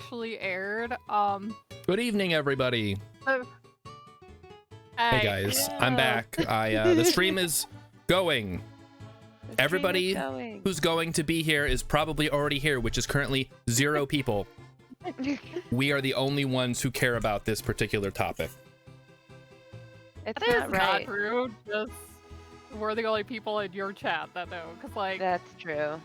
actually aired. Good evening, everybody. Hey Hey. guys, Yeah. I'm back. The stream is going. Everybody who's going to be here is probably already here, which is currently 0 people. We are the only ones who care about this particular topic. It's That is not right. not rude. Just we're the only people in your chat that know. Cause like That's true.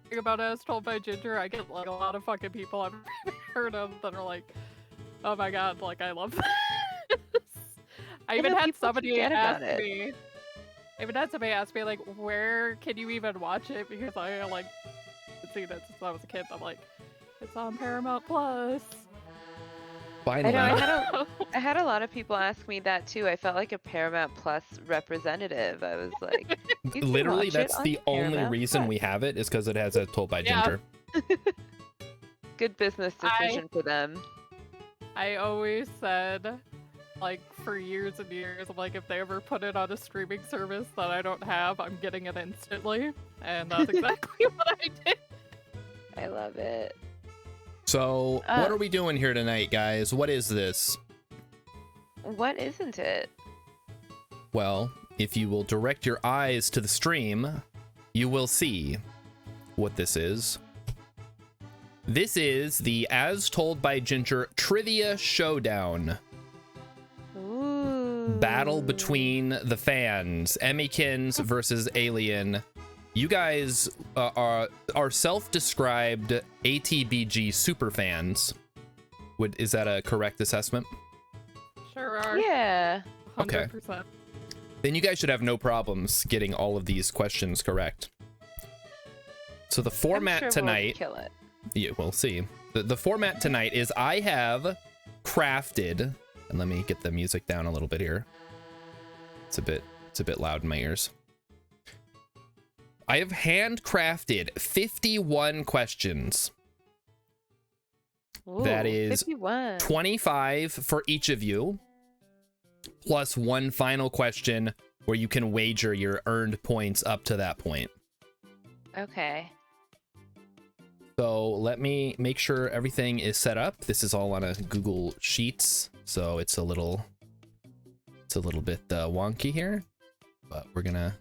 thing about As Told by Ginger, I get like a lot of fucking people I've never heard of that are like, "Oh my god, like I love this." I even know had people somebody forget ask about it. me. I even had somebody ask me like, "Where can you even watch it?" Because I like seen it since I was a kid. I'm like, it's on Paramount Plus. Finally. I know. I had a lot of people ask me that too. I felt like a Paramount Plus representative. I was like, you can Literally, watch that's it on the only Paramount reason Plus. we have it is because it has a Told by Yeah. Ginger. Good business decision for them. I always said, like, for years and years, I'm like, if they ever put it on a streaming service that I don't have, I'm getting it instantly. And that's exactly what I did. I love it. So, what are we doing here tonight, guys? What is this? What isn't it? Well, if you will direct your eyes to the stream, you will see what this is. This is the As Told by Ginger Trivia Showdown. Ooh. Battle between the fans, Emmiekins versus Alien. You guys are self-described ATBG super fans. Is that a correct assessment? Sure are. Yeah. 100%. Then you guys should have no problems getting all of these questions correct. So the format I'm sure tonight, we'll kill it. yeah, we'll see. The format tonight is I have crafted, and let me get the music down a little bit here. It's a bit loud in my ears. I have handcrafted 51 questions. Ooh, That is 51. 25 for each of you, plus one final question where you can wager your earned points up to that point. Okay. So let me make sure everything is set up. This is all on a Google Sheets, so it's a little bit wonky here, but we're gonna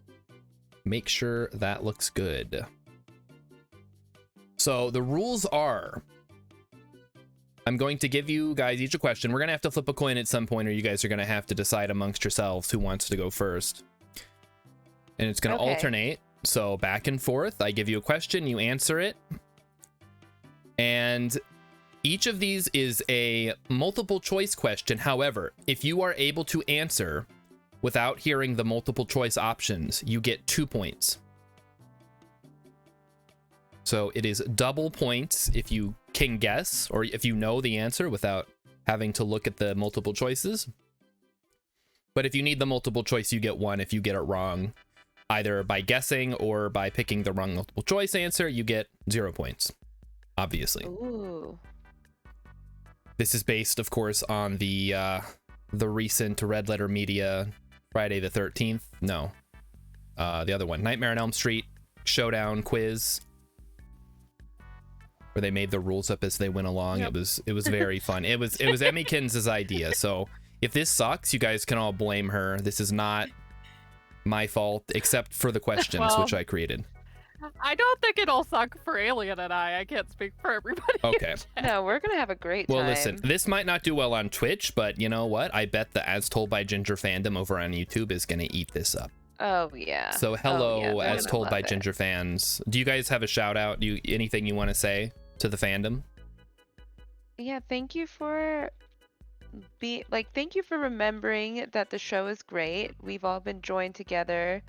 make sure that looks good. So the rules are, I'm going to give you guys each a question. We're gonna have to flip a coin at some point, or you guys are gonna have to decide amongst yourselves who wants to go first. And it's gonna alternate, so back and forth. I give you a question, you answer it. And each of these is a multiple choice question. However, if you are able to answer without hearing the multiple choice options, you get 2 points. So it is double points if you can guess, or if you know the answer without having to look at the multiple choices. But if you need the multiple choice, you get 1 if you get it wrong. Either by guessing or by picking the wrong multiple choice answer, you get 0 points, obviously. Ooh. This is based, of course, on the recent Red Letter Media Friday the 13th. No, the other one, Nightmare on Elm Street Showdown quiz, where they made the rules up as they went along. Yep. It was very fun. It was Emmiekins' idea. So if this sucks, you guys can all blame her. This is not my fault, except for the questions, Well, which I created. I don't think it'll suck for Alien and I can't speak for everybody. Okay. No, we're gonna have a great time. Well, listen, this might not do well on Twitch, but you know what? I bet the As Told by Ginger fandom over on YouTube is going to eat this up. Oh yeah. So hello, Oh, yeah, they're As gonna Told by love it. Ginger fans. Do you guys have a shout out? Anything you want to say to the fandom? Yeah, thank you for thank you for remembering that the show is great. We've all been joined together,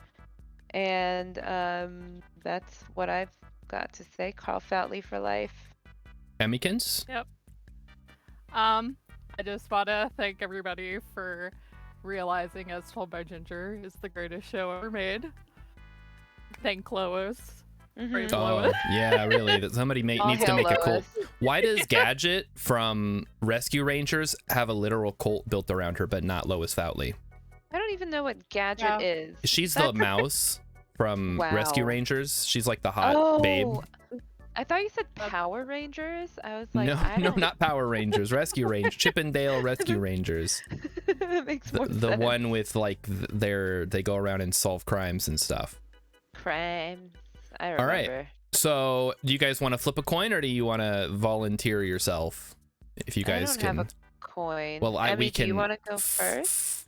and that's what I've got to say. Carl Foutley for life. Emmiekins? Yep. I just want to thank everybody for realizing As Told by Ginger is the greatest show ever made. Thank Lois. Praise Mhm. Lois. Yeah, really. That somebody All needs to hail make a cult. Lois. Why does Gadget from Rescue Rangers have a literal cult built around her, but not Lois Foutley? I don't even know what Gadget Yeah. is. She's the mouse from Wow. Rescue Rangers. She's like the hot babe. I thought you said That's- Power Rangers. I was like, No, I no, don't... not Power Rangers. Rescue Rangers. Chippendale Rescue Rangers. That makes more The sense. one with like they go around and solve crimes and stuff. Crimes. I All right. remember. So, do you guys want to flip a coin, or do you want to volunteer yourself? If you guys I don't can. have a coin. Well, we can. Do you want to go first?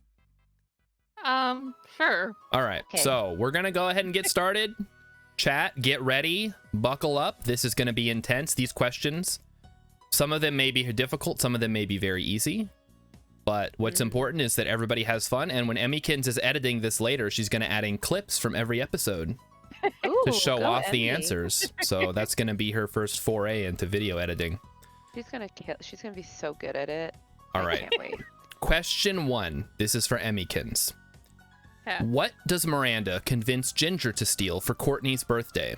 Sure. All right. Okay. So we're gonna go ahead and get started. Chat, get ready, buckle up. This is gonna be intense. These questions, some of them may be difficult, some of them may be very easy. But what's important is that everybody has fun. And when Emmiekins is editing this later, she's gonna add in clips from every episode Ooh, to show go off the Emmy. answers. So that's gonna be her first foray into video editing. She's gonna kill. She's gonna be so good at it. All I right. can't wait. Question 1. This is for Emmiekins. Okay. What does Miranda convince Ginger to steal for Courtney's birthday?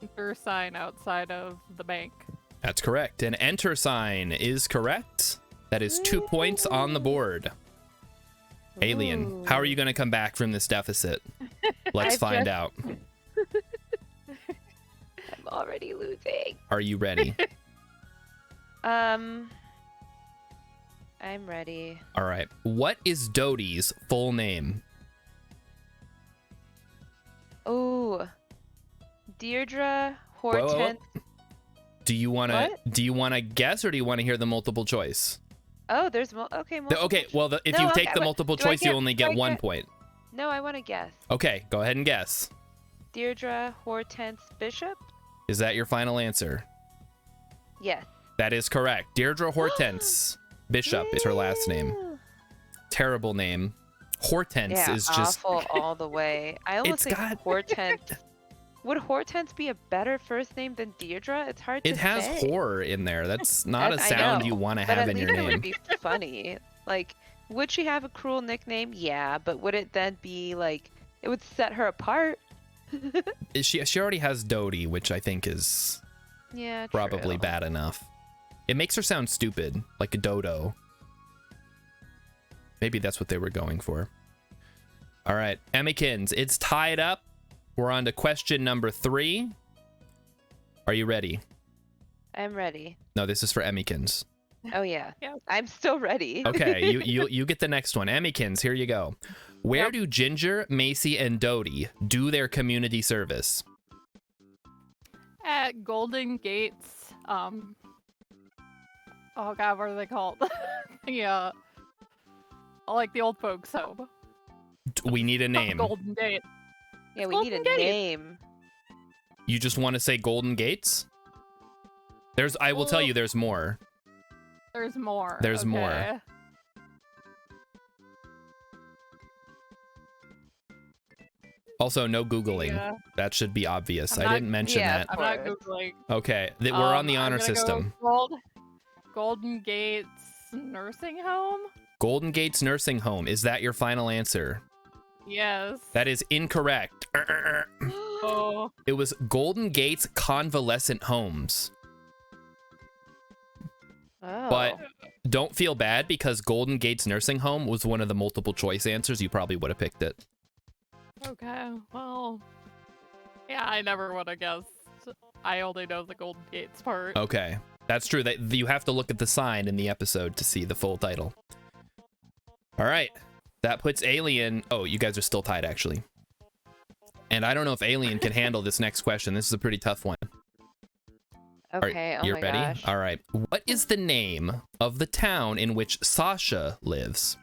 Enter sign outside of the bank. That's correct. An enter sign is correct. That is 2 points on the board. Alien, Ooh. how are you going to come back from this deficit? Let's I've find just- out. I'm already losing. Are you ready? I'm ready. All right. What is Dodie's full name? Ooh. Deirdre whoa, whoa. Hortense. Do you want to What? guess, or do you want to hear the multiple choice? Oh, there's okay. multiple Okay, well, if No, you okay, take the wait, multiple do I choice, you get- only do I get 1 get- point. No, I want to guess. Okay, go ahead and guess. Deirdre Hortense Bishop. Is that your final answer? Yes. That is correct. Deirdre Hortense Bishop is her last name. Ew. Terrible name. Hortense Yeah, is just awful all the way. I almost It's think got- Hortense. Would Hortense be a better first name than Deirdre? It's hard to it has say. horror in there. That's not a I sound know, you want to but have at in your least it name. would be funny. Like, would she have a cruel nickname? Yeah, but would it then be like it would set her apart? She already has Dodie, which I think is Yeah, probably true. bad enough. It makes her sound stupid, like a dodo. Maybe that's what they were going for. All right, Emmiekins, it's tied up. We're on to question number 3. Are you ready? I'm ready. No, this is for Emmiekins. Oh yeah. Yeah. I'm still ready. Okay, you get the next one. Emmiekins, here you go. Where Yep. do Ginger, Macy, and Dodie do their community service? At Golden Gates, oh god, what are they called? Yeah. Like the old folks home. We need a name. Golden Gate. Yeah, we need a Golden Gate. name. You just want to say Golden Gates? I will tell Well- you there's more. There's more. There's more. okay. Also, no Googling. Yeah. That should be obvious. I'm I not- didn't mention yeah. that. I'm not course. Googling. Okay, we're on the I'm honor gonna go system. Golden Gates Nursing Home? Golden Gates Nursing Home. Is that your final answer? Yes. That is incorrect. Oh, It was Golden Gates Convalescent Homes. Oh. But don't feel bad, because Golden Gates Nursing Home was one of the multiple choice answers. You probably would have picked it. okay. Well, yeah, I never would have guessed. I only know the Golden Gates part. Okay. That's true. That you have to look at the sign in the episode to see the full title. All right. That puts Alien... Oh, you guys are still tied, actually. And I don't know if Alien can handle this next question. This is a pretty tough one. Okay. Oh You're my ready? gosh. All right. What is the name of the town in which Sasha lives?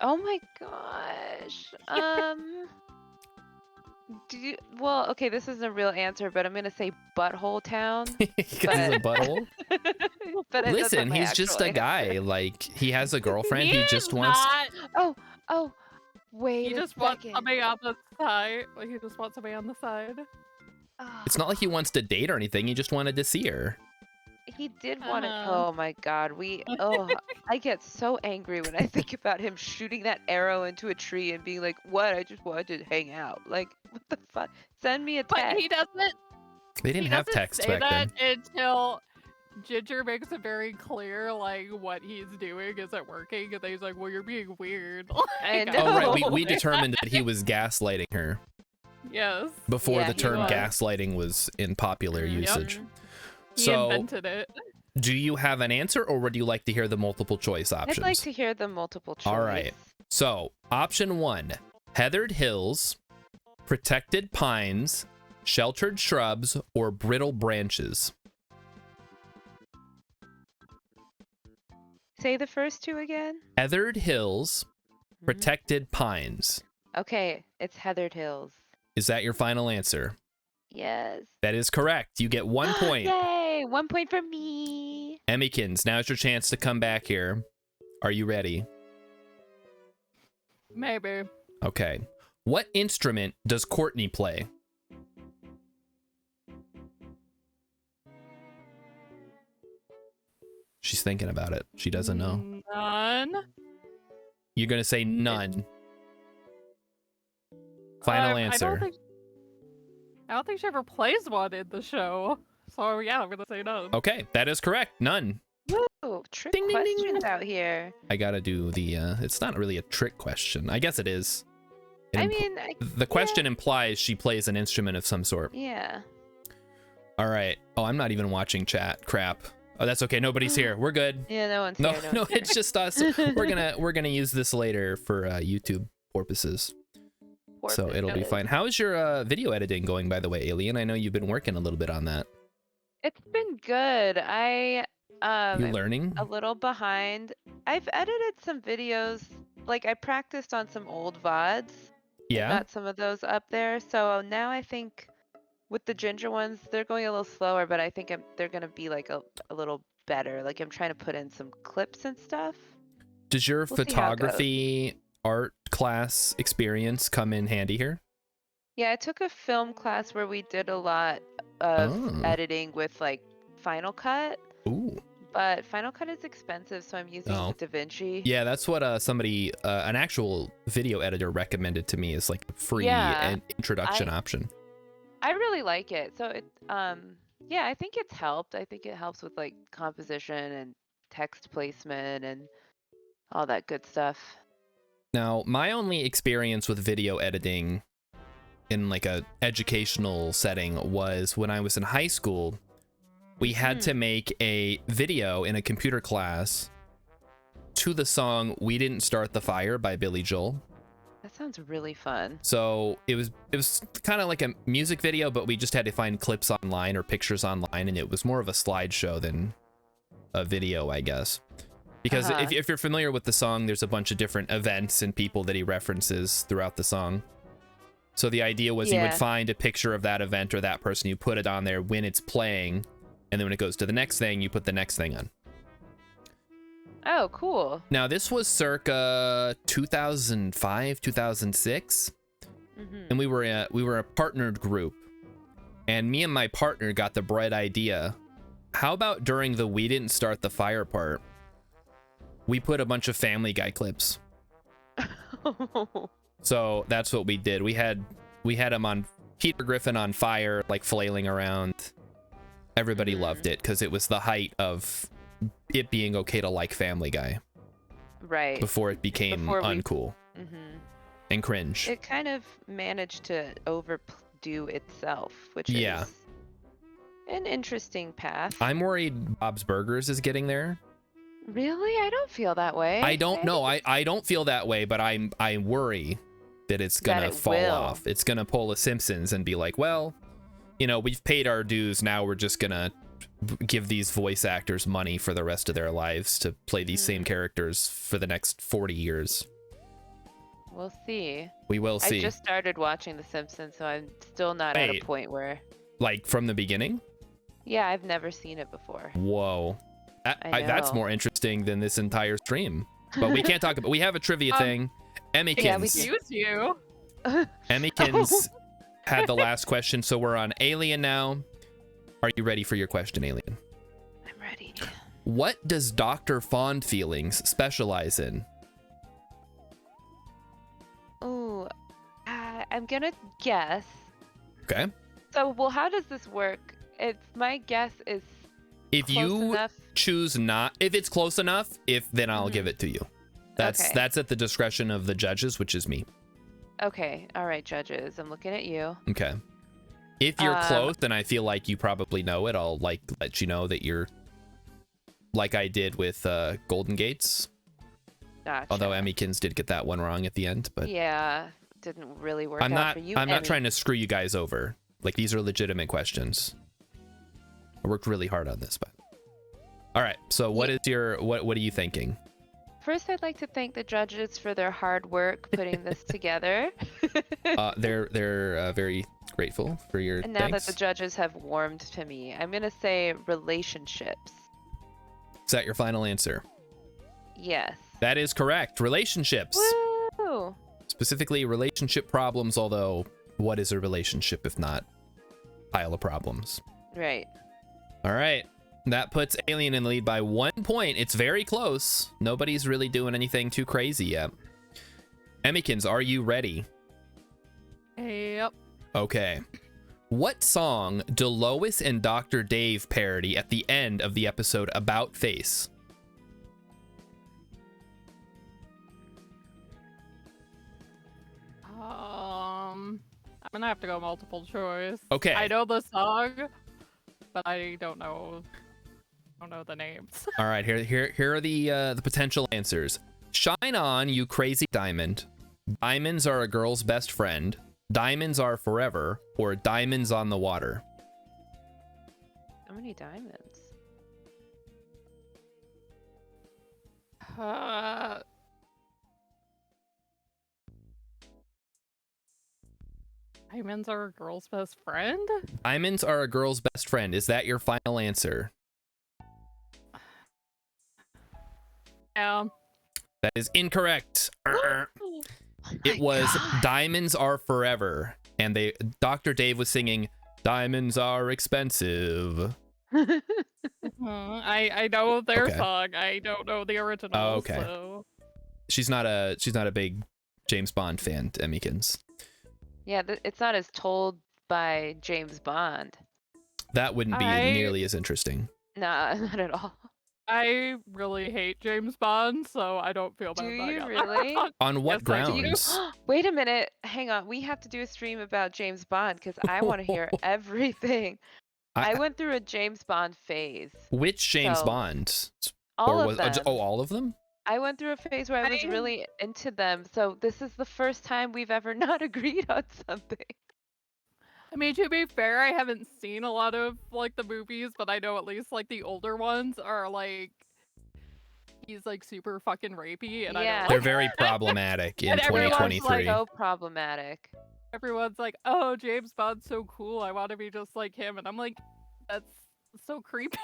Oh my gosh. Well, okay, this isn't a real answer, but I'm gonna say Butthole Town. Because he's a butthole? But that's Listen, not my he's just a actual guy. answer. Like, he has a girlfriend. He He's just wants... not- Oh, wait He a just wants second. somebody on the side. Like, he just wants somebody on the side. Oh, It's not like he wants to date or anything. He just wanted to see her. he did want to. Uh-huh. Oh my god, I get so angry when I think about him shooting that arrow into a tree and being like, "What? I just wanted to hang out." Like, what the fuck? Send me a But text. he doesn't. They didn't he have doesn't text say back then. that until Ginger makes it very clear, like, what he's doing isn't working, and then he's like, "Well, you're being weird." I Like, know. Oh, right. We don't- determined that he was gaslighting her. Yes. before Yeah, the he term was. gaslighting was in popular Mhm. usage. He So, invented it. do you have an answer, or would you like to hear the multiple choice options? I'd like to hear the multiple choice. All right. So, option 1, heathered hills, protected pines, sheltered shrubs, or brittle branches. Say the first two again. Heathered hills, Mhm. protected pines. Okay, it's Heathered Hills. Is that your final answer? Yes. That is correct. You get 1 point. Yay! 1 point for me. Emmiekins, now's your chance to come back here. Are you ready? Maybe. Okay. What instrument does Courtney play? She's thinking about it. She doesn't know. None. You're going to say none. Final answer. I don't think she ever plays one in the show. So yeah, I'm gonna say none. Okay, that is correct. None. Woo! Trick Ding, ding, ding. questions out here. I gotta do the, it's not really a trick question. I guess it is. I mean, The question implies she plays an instrument of some sort. yeah. All right. Oh, I'm not even watching chat. Crap. Oh, that's okay. Nobody's here. We're good. Yeah, no one's No, here. no, one's here. it's just us. We're gonna use this later for YouTube purposes. So it'll be fine. How is your video editing going, by the way, Alien? I know you've been working a little bit on that. It's been good. You I'm learning? a little behind. I've edited some videos. Like I practiced on some old VODs. Yeah. Got some of those up there. So now I think with the ginger ones, they're going a little slower, but I think they're gonna be like a little better. Like I'm trying to put in some clips and stuff. Does your We'll see how it goes. photography art class experience come in handy here? Yeah, I took a film class where we did a lot of Oh. editing with like Final Cut, Ooh. but Final Cut is expensive, so I'm using Oh. DaVinci. Yeah, that's what somebody, an actual video editor recommended to me as like a free Yeah, introduction option. I really like it. So it yeah, I think it's helped. I think it helps with like composition and text placement and all that good stuff. Now, my only experience with video editing in like a educational setting was when I was in high school. We had to make a video in a computer class to the song "We Didn't Start the Fire" by Billy Joel. That sounds really fun. So it was kind of like a music video, but we just had to find clips online or pictures online, and it was more of a slideshow than a video, I guess. Because if you're familiar with the song, there's a bunch of different events and people that he references throughout the song. So the idea was you would find a picture of that event or that person, you put it on there when it's playing, and then when it goes to the next thing, you put the next thing on. Oh, cool. Now, this was circa 2005, 2006, and we were a partnered group, and me and my partner got the bright idea. How about during the "We Didn't Start the Fire" part, we put a bunch of Family Guy clips? So that's what we did. We had him on Peter Griffin on fire, like flailing around. Everybody loved it because it was the height of it being okay to like Family Guy. Right. Before it became uncool and cringe. It kind of managed to overdo itself, which is an interesting path. I'm worried Bob's Burgers is getting there. Really? I don't feel that way. I don't know. I don't feel that way, but I worry that it's gonna fall off. It's gonna pull a Simpsons and be like, well, you know, we've paid our dues. Now we're just gonna give these voice actors money for the rest of their lives to play these same characters for the next 40 years. We'll see. We will see. I just started watching The Simpsons, so I'm still not at a point where... Like, from the beginning? Yeah, I've never seen it before. Whoa. That's more interesting than this entire stream. But we can't talk about... We have a trivia thing. Emmiekins. Yeah, we use you. Emmiekins had the last question, so we're on Alien now. Are you ready for your question, Alien? I'm ready. What does Dr. Fond Feelings specialize in? Oh, I'm gonna guess. Okay. So, well, how does this work? My guess is if you choose not, if it's close enough, then I'll give it to you. That's at the discretion of the judges, which is me. Okay, all right, judges. I'm looking at you. Okay. If you're Um, close, then I feel like you probably know it. I'll like let you know that you're like I did with Golden Gates. Gotcha. Although Emmiekins did get that one wrong at the end, but Yeah, didn't really work I'm out not for you, I'm not Emmy. trying to screw you guys over. Like, these are legitimate questions. I worked really hard on this, but all right. So what is your what are you thinking? First, I'd like to thank the judges for their hard work putting this together. They're very grateful for your And now thanks. that the judges have warmed to me, I'm gonna say relationships. Is that your final answer? Yes. That is correct. Relationships. Woo! Specifically relationship problems, although what is a relationship if not pile of problems? Right. All right. That puts Alien in the lead by 1 point. It's very close. Nobody's really doing anything too crazy yet. Emmiekins, are you ready? Yep. Okay. What song do Lois and Dr. Dave parody at the end of the episode About Face? I'm gonna have to go multiple choice. Okay. I know the song, but I don't know the names. All right, here are the potential answers. Shine on, you crazy diamond. Diamonds are a girl's best friend. Diamonds are forever, or diamonds on the water. How many diamonds? Diamonds are a girl's best friend? Diamonds are a girl's best friend. Is that your final answer? Yeah. That is incorrect. Oh It my was God. Diamonds Are Forever, and Dr. Dave was singing Diamonds Are Expensive. I know their Okay. song. I don't know the original. Oh, okay. So. She's not a big James Bond fan, Emmiekins. Yeah, it's not as told by James Bond. That wouldn't be nearly as interesting. Nah, not at all. I really hate James Bond, so I don't feel bad. Do about you it. really? On what Yes, I do. grounds? Wait a minute. Hang on. We have to do a stream about James Bond because I want to hear everything. I went through a James Bond phase. Which James So, Bond? All Or of them. Oh, all of them? I went through a phase where I was really into them. So this is the first time we've ever not agreed on something. I mean, to be fair, I haven't seen a lot of like the movies, but I know at least like the older ones are like he's like super fucking rapey, and Yeah. I don't They're like very problematic in And everyone's 2023. So problematic. everyone's like, "Oh, James Bond's so cool. I want to be just like him," and I'm like, "That's so creepy."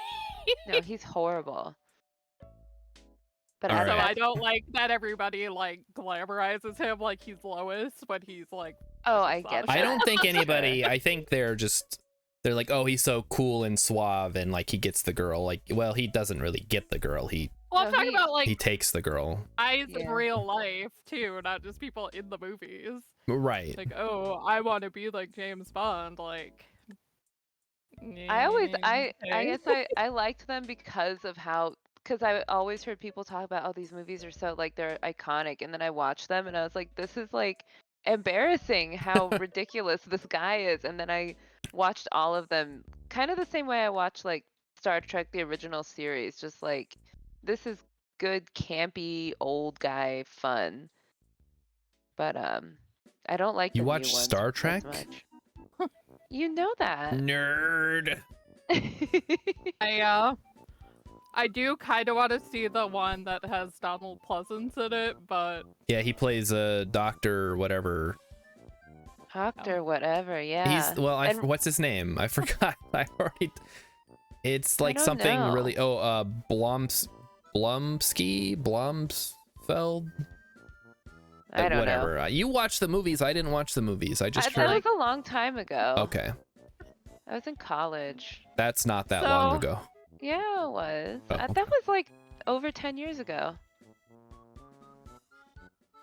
No, he's horrible. But All So right. I don't like that everybody like glamorizes him like he's Lois, but he's like. Oh, I get I that. don't think anybody. I think they're like, oh, he's so cool and suave, and like he gets the girl. Like, well, he doesn't really get the girl. Well, I'm No, talking he- about like He takes the girl. guys in Yeah. real life too, not just people in the movies. Right. Like, oh, I want to be like James Bond. Like, I okay. guess I liked them because of how, because I always heard people talk about, oh, these movies are so like they're iconic, and then I watched them and I was like, this is like embarrassing how ridiculous this guy is, and then I watched all of them kind of the same way I watched like Star Trek the original series, just like this is good campy old guy fun. But I don't like You the watch new ones Star as Trek? much. You know that. Nerd. I do kind of want to see the one that has Donald Pleasance in it, but Yeah, he plays a doctor, whatever. Doctor, whatever, yeah. He's well. And- What's his name? I forgot. I already. It's like don't something know. really. Oh, Blumfeld. I don't Whatever. know. You watch the movies. I didn't watch the movies. I just That heard. was a long time ago. Okay, I was in college. that's not that long So- ago. Yeah, it was. Oh, That okay. was like over 10 years ago.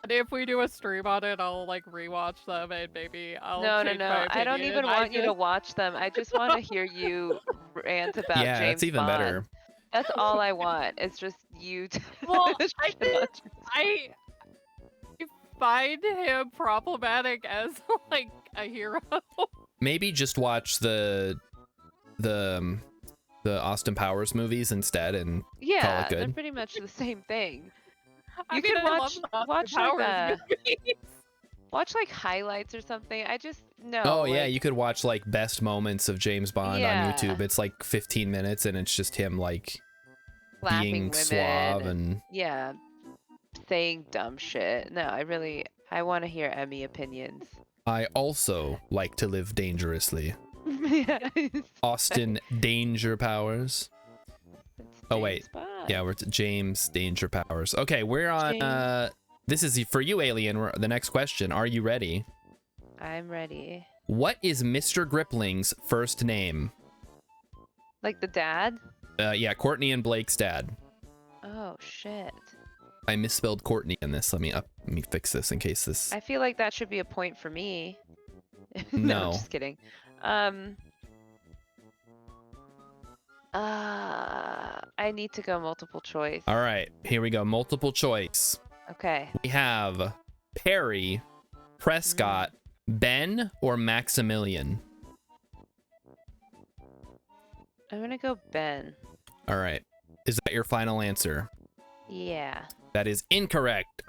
if we do a stream on it, I'll like rewatch them and maybe I'll. No. change my I don't opinion. even want you to just- watch them. I just want to hear you rant about Yeah, James that's even Bond. better. That's all I want. It's just you. Well, I shit think- on James I find him problematic as like a hero. Maybe just watch the Austin Powers movies instead and call Yeah, it they're good. pretty much the same thing. I You mean, could I watch love the Austin watch like Powers movies. watch like highlights or something. I just no. Oh yeah, like, you could watch like best moments of James Bond Yeah. on YouTube. It's like 15 minutes and it's just him like slapping being women suave and yeah, saying dumb shit. No, I want to hear Emmy opinions. I also like to live dangerously. Yeah, Austin Danger Powers. it's Oh, wait. James Bond. Yeah, we're James Danger Powers. Okay, we're on James. this is for you, Alien. The next question. Are you ready? I'm ready. What is Mr. Gripling's first name? Like the dad? Yeah, Courtney and Blake's dad. Oh shit. I misspelled Courtney in this. Let me fix this in case this. I feel like that should be a point for me. No. I'm just kidding. I need to go multiple choice. All right, here we go. Multiple choice. Okay. We have Perry, Prescott, Ben, or Maximilian. I'm gonna go Ben. All right. Is that your final answer? Yeah. That is incorrect.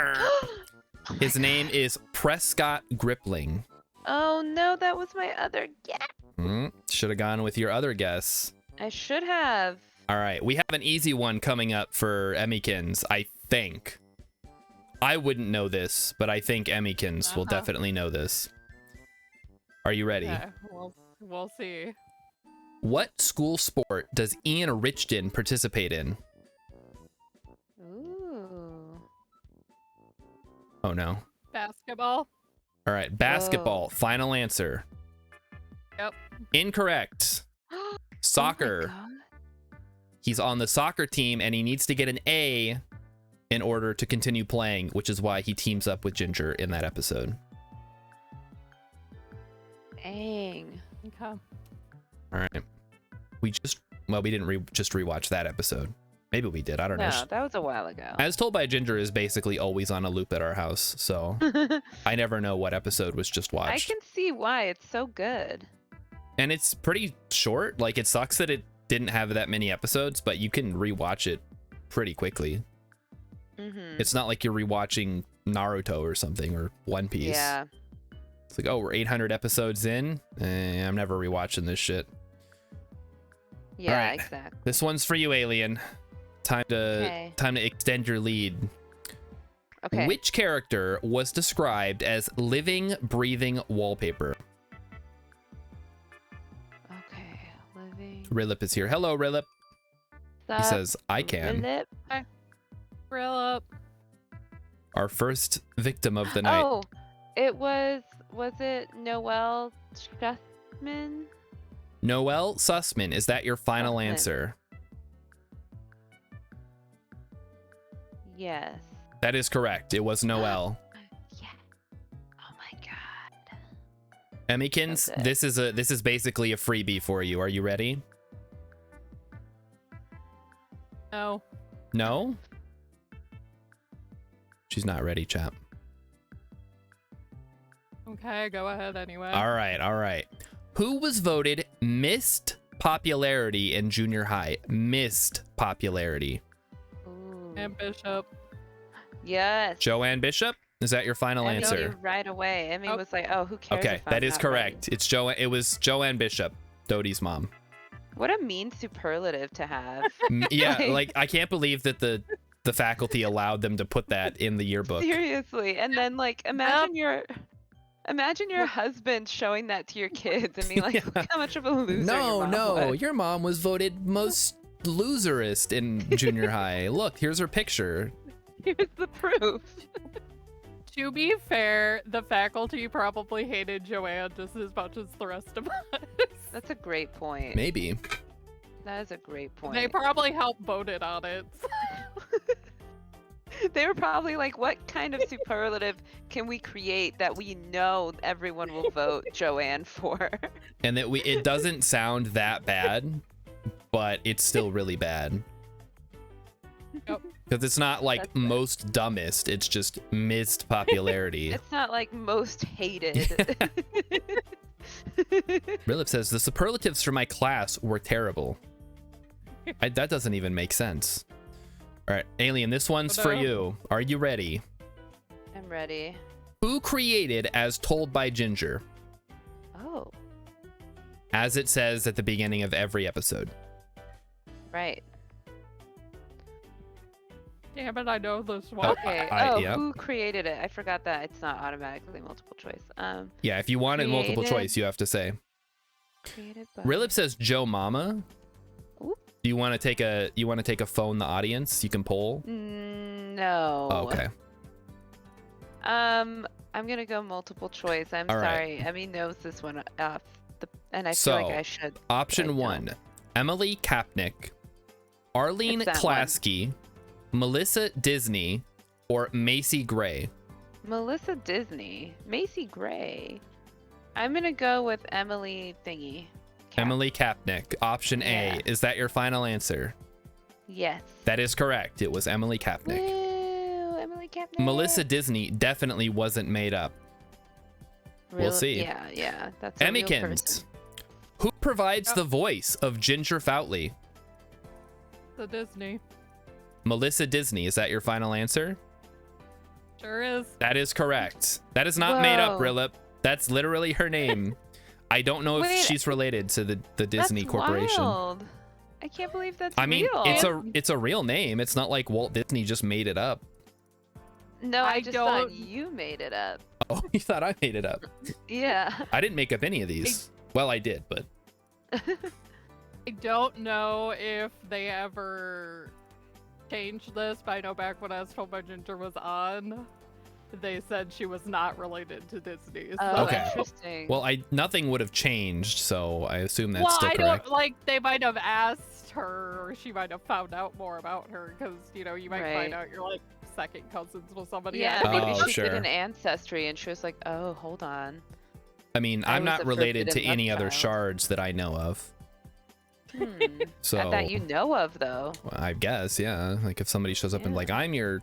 His name is Prescott Gripling. Oh no, that was my other guess. Should have gone with your other guess. I should have. All right, we have an easy one coming up for Emmiekins, I think. I wouldn't know this, but I think Emmiekins will definitely know this. Are you ready? Yeah, we'll see. What school sport does Ian Richton participate in? Ooh. Oh no. Basketball. All right, basketball. Final answer. Yep. Incorrect. Soccer. Oh my God. He's on the soccer team and he needs to get an A in order to continue playing, which is why he teams up with Ginger in that episode. Dang. Okay. All right. We didn't just rewatch that episode. Maybe we did. I don't know. No, that was a while ago. I was told by Ginger is basically always on a loop at our house, so I never know what episode was just I watched. can see why it's so good. And it's pretty short. Like, it sucks that it didn't have that many episodes, but you can rewatch it pretty quickly. It's not like you're rewatching Naruto or something, or One Piece. Yeah. It's like, oh, we're 800 episodes in. I'm never rewatching this shit. Yeah, right. exactly. This one's for you, Alien. Time to extend your lead. Okay. Which character was described as living, breathing wallpaper? Okay. Living. Rilip is here. Hello, Rilip. He says, I can. Lip. Grill up. Our first victim of the night. Oh, it was it Noel Schussman? Noel Sussman. Is that your final Sussman. answer? Yes. That is correct. It was Noel. Yeah. Oh my God. Emmiekins, Okay. this is basically a freebie for you. Are you ready? No. No? She's not ready, chap. Okay, go ahead anyway. All right. Who was voted missed popularity in junior high? Missed popularity. Ooh. And Bishop. Yes. Joanne Bishop? Is that your final Emmy answer? knew right away. Emmy Oh. was like, "Oh, who cares?" Okay, if I'm that is not correct. right?" It was Joanne Bishop, Dodie's mom. What a mean superlative to have. Yeah, like I can't believe that the faculty allowed them to put that in the yearbook. Seriously. And then like imagine your husband showing that to your kids and being like, Yeah. look how much of a loser your No, mom no, was. your mom was voted most loserist in junior high. Look, here's her picture. Here's the proof. To be fair, the faculty probably hated Joanne just as much as the rest of us. That's a great point. Maybe. That is a great point. They probably helped voted on it. They were probably like, what kind of superlative can we create that we know everyone will vote Joanne for? And that it doesn't sound that bad, but it's still really bad. Yep. Because it's not like That's fair. most dumbest, it's just missed popularity. It's not like most hated. Rilip says, the superlatives for my class were terrible. That doesn't even make sense. All right, Alien, this one's for you. Are you ready? I'm ready. Who created As Told by Ginger? Oh, As it says at the beginning of every episode. right. Damn it, I know this one. Okay. yeah. Who created it? I forgot that it's not automatically multiple choice. Yeah, if you wanted multiple Created- choice, you have to say. Created by. Rilip says Joe Mama. Oop. Do you want to take a phone the audience? You can poll. No. Oh, okay. I'm gonna go multiple choice. I'm All right. sorry. Emmy knows this one off and I feel like I should. Option but I 1, don't. Emily Kapnick, Arlene It's that one. Klasky, Melissa Disney, or Macy Gray. Melissa Disney, Macy Gray. I'm gonna go with Emily Thingy. Emily Kapnick. Option Yeah. A. Is that your final answer? Yes. That is correct. It was Emily Kapnick. Woo, Emily Kapnick. Melissa Disney definitely wasn't made up. We'll see. Yeah. That's a real Emmiekins. person. Who provides the voice of Ginger Foutley? The Disney. Melissa Disney. Is that your final answer? Sure is. That is correct. That is not made up, Whoa. Rilip. That's literally her name. I don't know if Wait, she's related to the Disney That's Corporation. Wild. I can't believe that's I mean, real. it's a real name. It's not like Walt Disney just made it up. No, I I just thought don't- you made it up. Oh, you thought I made it up. Yeah. I didn't make up any of these. Well, I did, but I don't know if they ever changed this, but I know back when I was told by Ginger was on, they said she was not related to Disney. So. Oh, Okay. interesting. well, nothing would have changed, so I assume that's well, still I correct. don't like they might have asked her, or she might have found out more about her, because you might Right. find out you're like second cousins with somebody. yeah, else. maybe Oh, she sure. did an ancestry and she was like, oh, hold on. I mean, I I'm was not a related to forbidden any other love child. shards that I know of. So That you know of, though. I guess, yeah. Like if somebody shows up and Yeah. like, I'm your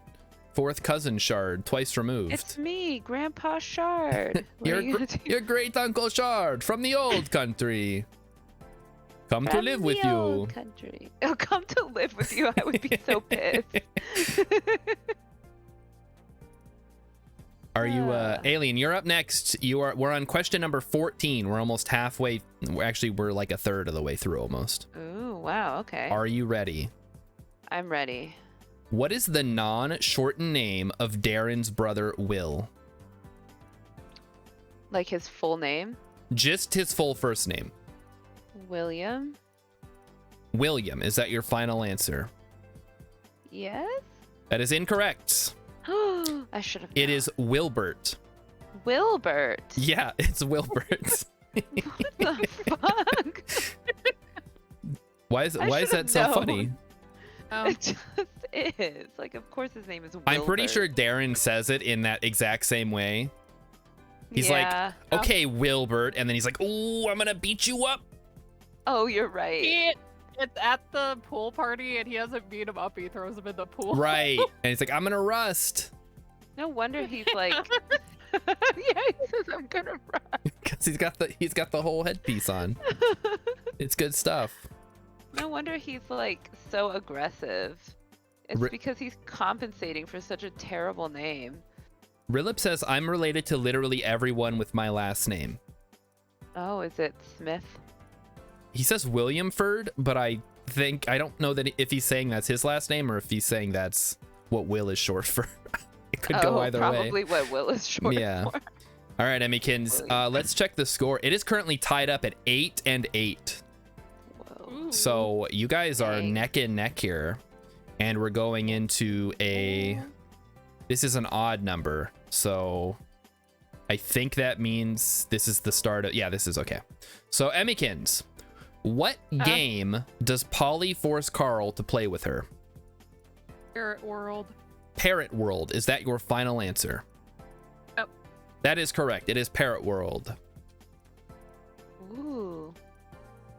fourth cousin shard, twice removed. It's me, Grandpa Shard. What Your are you gonna do? your great uncle Shard from the old country. Come to From live the with you. old country. Oh, come to live with you. I would be so pissed. Are you Ah. Alien, you're up next. We're on question number 14. We're almost halfway. We're like a third of the way through almost. Ooh, wow. Okay. Are you ready? I'm ready. What is the non-shortened name of Darren's brother Will? Like his full name? Just his full first name. William? William. Is that your final answer? Yes? That is incorrect. I should have. It is Wilbert. Wilbert. Yeah, it's Wilbert. What the fuck? Why is I that should've so known. funny? It just is. Like, of course his name is Wilbert. I'm pretty sure Darren says it in that exact same way. He's yeah. like, okay, Wilbert. And then he's like, oh, I'm going to beat you up. Oh, you're right. It's at the pool party, and he doesn't beat him up. He throws him in the pool. Right. And he's like, I'm going to rust. No wonder he's like. Yeah, he says I'm gonna run. Because he's got the whole headpiece on. It's good stuff. No wonder he's like so aggressive. It's Ri- because he's compensating for such a terrible name. Rilip says, I'm related to literally everyone with my last name. Oh, is it Smith? He says Williamford, but I don't know that if he's saying that's his last name or if he's saying that's what Will is short for. It could go either probably way. what Will is short Yeah. for. All right, Emmiekins, William. let's check the score. It is currently tied up at 8-8. Whoa. Ooh. So you guys are Dang. neck and neck here. And we're going into this is an odd number. So I think that means this is the start of, yeah, this is okay. So Emmiekins, what game does Polly force Carl to play with her? Spirit World. Parrot World. Is that your final answer? Oh. That is correct. It is Parrot World. Ooh.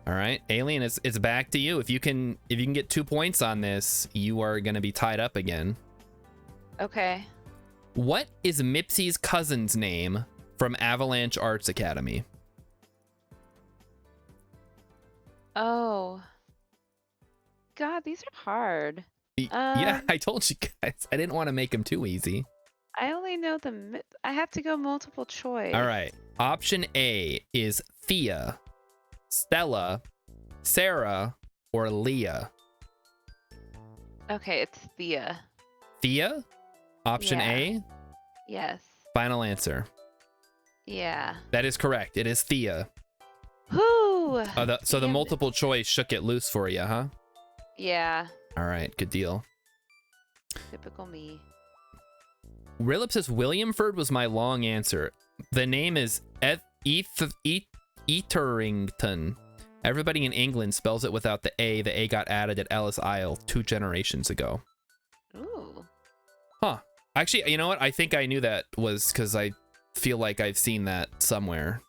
All right, Alien, it's back to you. If you can get 2 points on this, you are gonna be tied up again. Okay. What is Mipsy's cousin's name from Avalanche Arts Academy? Oh. God, these are hard. Yeah, I told you guys. I didn't want to make them too easy. I only know I have to go multiple choice. All right. Option A is Thea, Stella, Sarah, or Leah. Okay, it's Thea. Thea? Option Yeah. A? Yes. Final answer. Yeah. That is correct. It is Thea. Whoo! So the Damn it. multiple choice shook it loose for you, huh? Yeah. All right, good deal. Typical me. Rilip says Williamford was my long answer. The name is Etherington. Everybody in England spells it without the A. The A got added at Ellis Isle 2 generations ago. Ooh. Huh. Actually, you know what? I think I knew that was because I feel like I've seen that somewhere.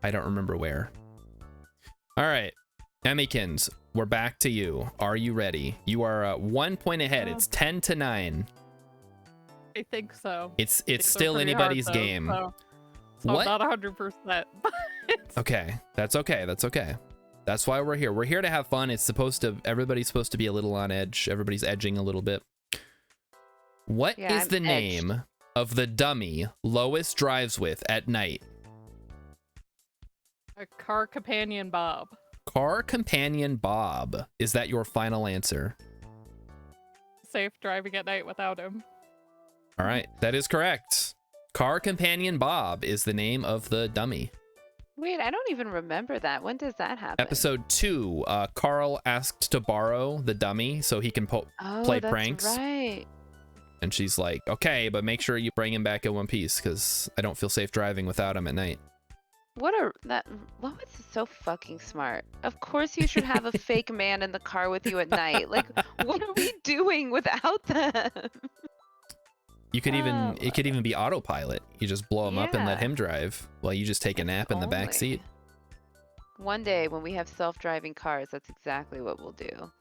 I don't remember where. All right. Emmiekins, we're back to you. Are you ready? You are 1 point ahead. It's 10-9. I think so. It's They're still pretty anybody's hard, though, game. So What? I'm not 100%. Okay, that's okay. That's okay. That's why we're here. We're here to have fun. It's supposed to. Everybody's supposed to be a little on edge. Everybody's edging a little bit. What is Yeah, I'm the edged. name of the dummy Lois drives with at night? A car companion, Bob. Car companion Bob. Is that your final answer? Safe driving at night without him. All right, that is correct. Car companion Bob is the name of the dummy. Wait, I don't even remember that. When does that happen? Episode 2, Carl asked to borrow the dummy so he can play that's pranks. Right. And she's like, okay, but make sure you bring him back in one piece because I don't feel safe driving without him at night. Lois is so fucking smart. Of course you should have a fake man in the car with you at night. Like, what are we doing without them? You could it could even be autopilot. You just blow him up and let Yeah. him drive while you just take a nap in the back Only. seat. One day when we have self-driving cars, that's exactly what we'll do.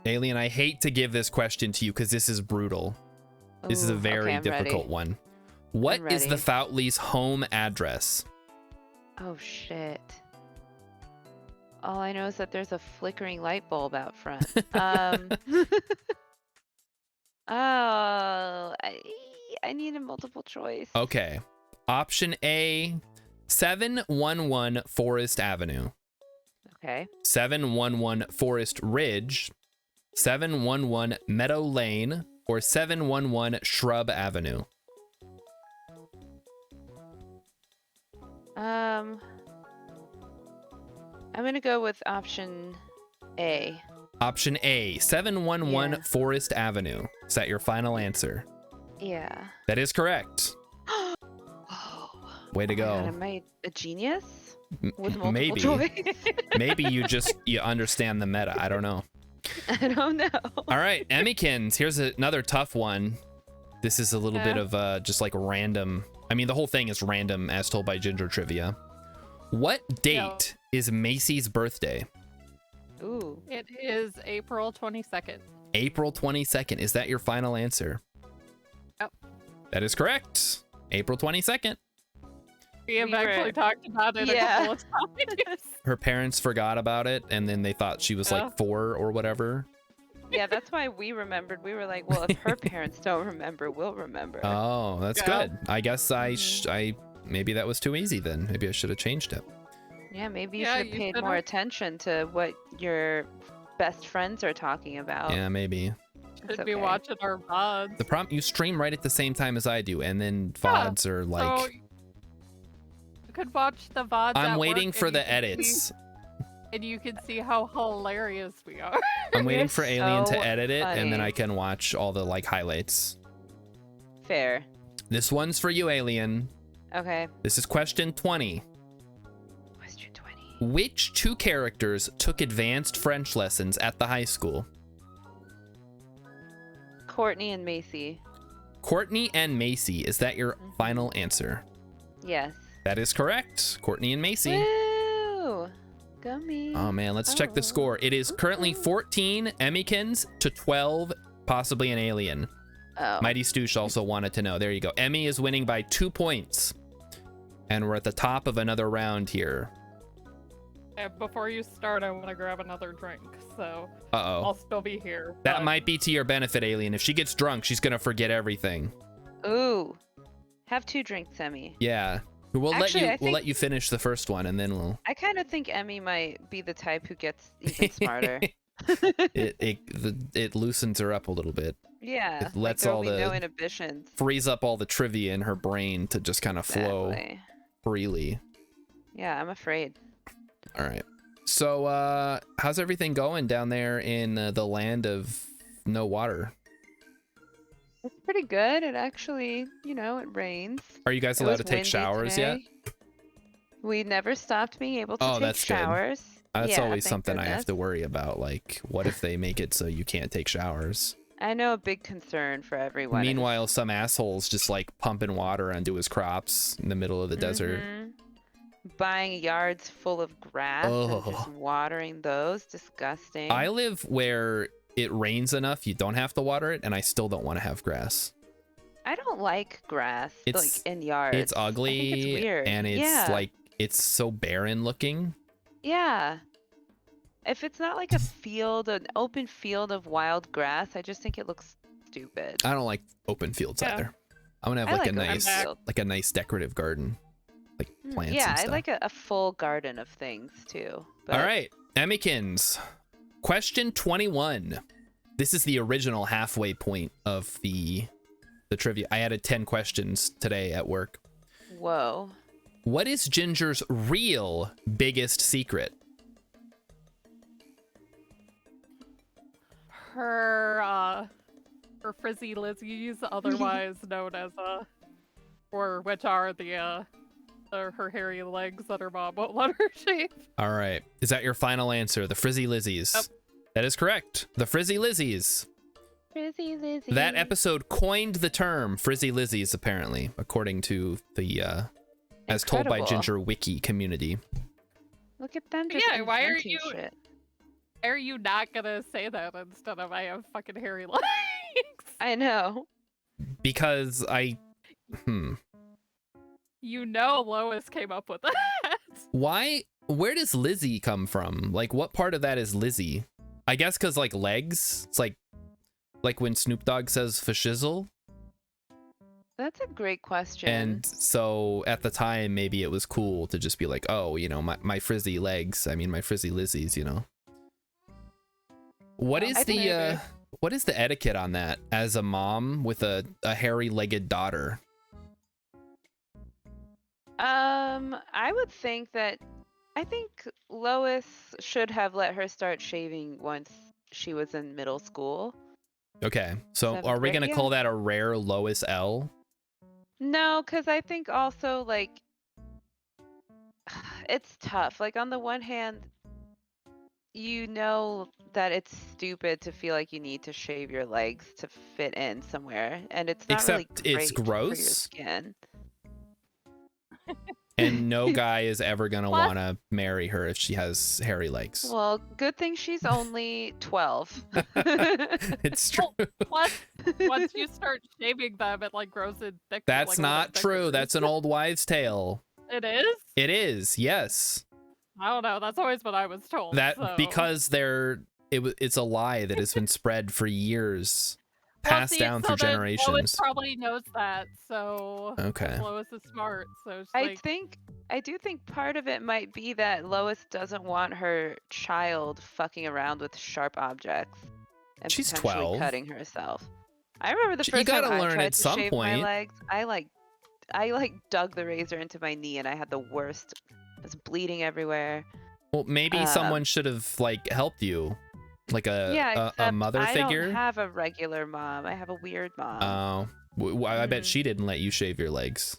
Alien, I hate to give this question to you because this is brutal. This is a Ooh, very okay, I'm difficult ready. one. What is the ready. Foutleys' home address? Oh shit. All I know is that there's a flickering light bulb out front. Oh, I need a multiple choice. Okay. Option A, 711 Forest Avenue. Okay. 711 Forest Ridge, 711 Meadow Lane, or 711 Shrub Avenue. I'm gonna go with option A. Option A, 711 Yeah. Forest Avenue. Is that your final answer? Yeah. That is correct. Oh. Way to Oh my God, go. am I a genius? With multiple Maybe. choice? Maybe you understand the meta. I don't know. I don't know. All right, Emmiekins, here's another tough one. This is a little bit of just like random. I mean, the whole thing is random as told by Ginger Trivia. What date is Macy's birthday? Ooh. It is April 22nd. April 22nd. Is that your final answer? Yep. That is correct. April 22nd. We have We were- actually talked about it Yeah. a couple of times. Her parents forgot about it, and then they thought she was Yeah. like 4 or whatever. Yeah, that's why we remembered. We were like, well, if her parents don't remember, we'll remember. Oh, that's Yeah. good. I guess I maybe that was too easy then. Maybe I should have changed it. Yeah, maybe you Yeah, should have you paid should've. more attention to what your best friends are talking about. Yeah, maybe. It's Should be okay. watching our VODs. The problem, you stream right at the same time as I do, and then VODs are like, So you could watch the VODs I'm at waiting work for and the you can edits. see- and you can see how hilarious we are. I'm waiting You're for Alien to so edit it, and then funny. I can watch all the like highlights. Fair. This one's for you, Alien. Okay. This is question 20. Question 20. Which 2 characters took advanced French lessons at the high school? Courtney and Macy. Courtney and Macy. Is that your final answer? Yes. That is correct. Courtney and Macy. Woo! Ooh, gummy. Oh man, let's check the score. It is currently 14 Emmiekins to 12, possibly an alien. Oh. Mighty Stoosh also wanted to know. There you go. Emmy is winning by 2 points. And we're at the top of another round here. Before you start, I want to grab another drink, so Uh-oh. I'll still be here. That might be to your benefit, Alien. If she gets drunk, she's gonna forget everything. Ooh. Have 2 drinks, Emmy. Yeah. We'll Actually, let you finish the first one, and then we'll. I kind of think Emmy might be the type who gets even smarter. it loosens her up a little bit. Yeah. It lets there'll all be the no inhibitions. frees up all the trivia in her brain to just kind of flow Exactly. freely. Yeah, I'm afraid. All right. So, how's everything going down there in the land of no water? It's pretty good. It actually, it rains. Are you guys It allowed was to take windy showers yet? today. We never stopped being able to Oh, take that's good. showers. That's Yeah, always thank something I have goodness. to worry about. Like, what if they make it so you can't take showers? I know a big concern for everyone. Meanwhile, some assholes just like pumping water onto his crops in the middle of the desert. Buying yards full of grass and just Ugh. watering those. Disgusting. I live where it rains enough you don't have to water it, and I still don't want to have grass. I don't like grass It's- like in yards. It's ugly, I think it's weird. and it's yeah. like it's so barren looking. Yeah. If it's not like a field, an open field of wild grass, I just think it looks stupid. I don't like open fields Yeah. either. I want to have I like a like open nice, field. like a nice decorative garden, like plants Yeah, and I stuff. like a full garden of things too. But All right, Emmiekins. Question 21. This is the original halfway point of the trivia. I added 10 questions today at work. Whoa. What is Ginger's real biggest secret? Her frizzy lizzies, otherwise known as or which are her hairy legs that her mom won't let her shave. All right. Is that your final answer? The Frizzy Lizzies. Yep. That is correct. The Frizzy Lizzies. Frizzy Lizzy. That episode coined the term Frizzy Lizzies, apparently, according to the as told by Incredible. Ginger Wiki community. Look at them just Yeah, why are inventing you- shit. Are you not gonna say that instead of I have fucking hairy legs? I know. Because You know Lois came up with that. why? Where does Lizzie come from? Like, what part of that is Lizzie? I guess because like legs. It's like when Snoop Dogg says fashizzle. That's a great question. And so at the time, maybe it was cool to just be like, oh, my frizzy legs. I mean, my frizzy Lizzies, What is I think maybe. what is the etiquette on that as a mom with a hairy-legged daughter? I would think that I think Lois should have let her start shaving once she was in middle school. Okay, so Seventh are we grade, gonna yeah. call that a rare Lois L? No, because I think also like it's tough. Like on the one hand, you know that it's stupid to feel like you need to shave your legs to fit in somewhere, and it's not Except really it's great for your gross. skin. And no guy is ever gonna Plus- want to marry her if she has hairy legs. Well, good thing she's only 12. It's true. Plus, once you start shaving them, it like grows in thick. That's like, a little not bit true. thicker. That's an old wives' tale. It is. It is, yes. I don't know. That's always what I was told. That so. because it's a lie that has been spread for years, passed see, down so through then generations. Lois probably knows that. So Okay. Lois is smart. So she's I do think part of it might be that Lois doesn't want her child fucking around with sharp objects and She's potentially 12. cutting herself. I remember the You first time gotta I learn tried at to some shave my point. legs. I dug the razor into my knee and I had the worst. I was bleeding everywhere. Well, maybe someone should have like helped you, like a except mother I figure. don't have a regular mom. I have a weird mom. I bet Mhm. she didn't let you shave your legs.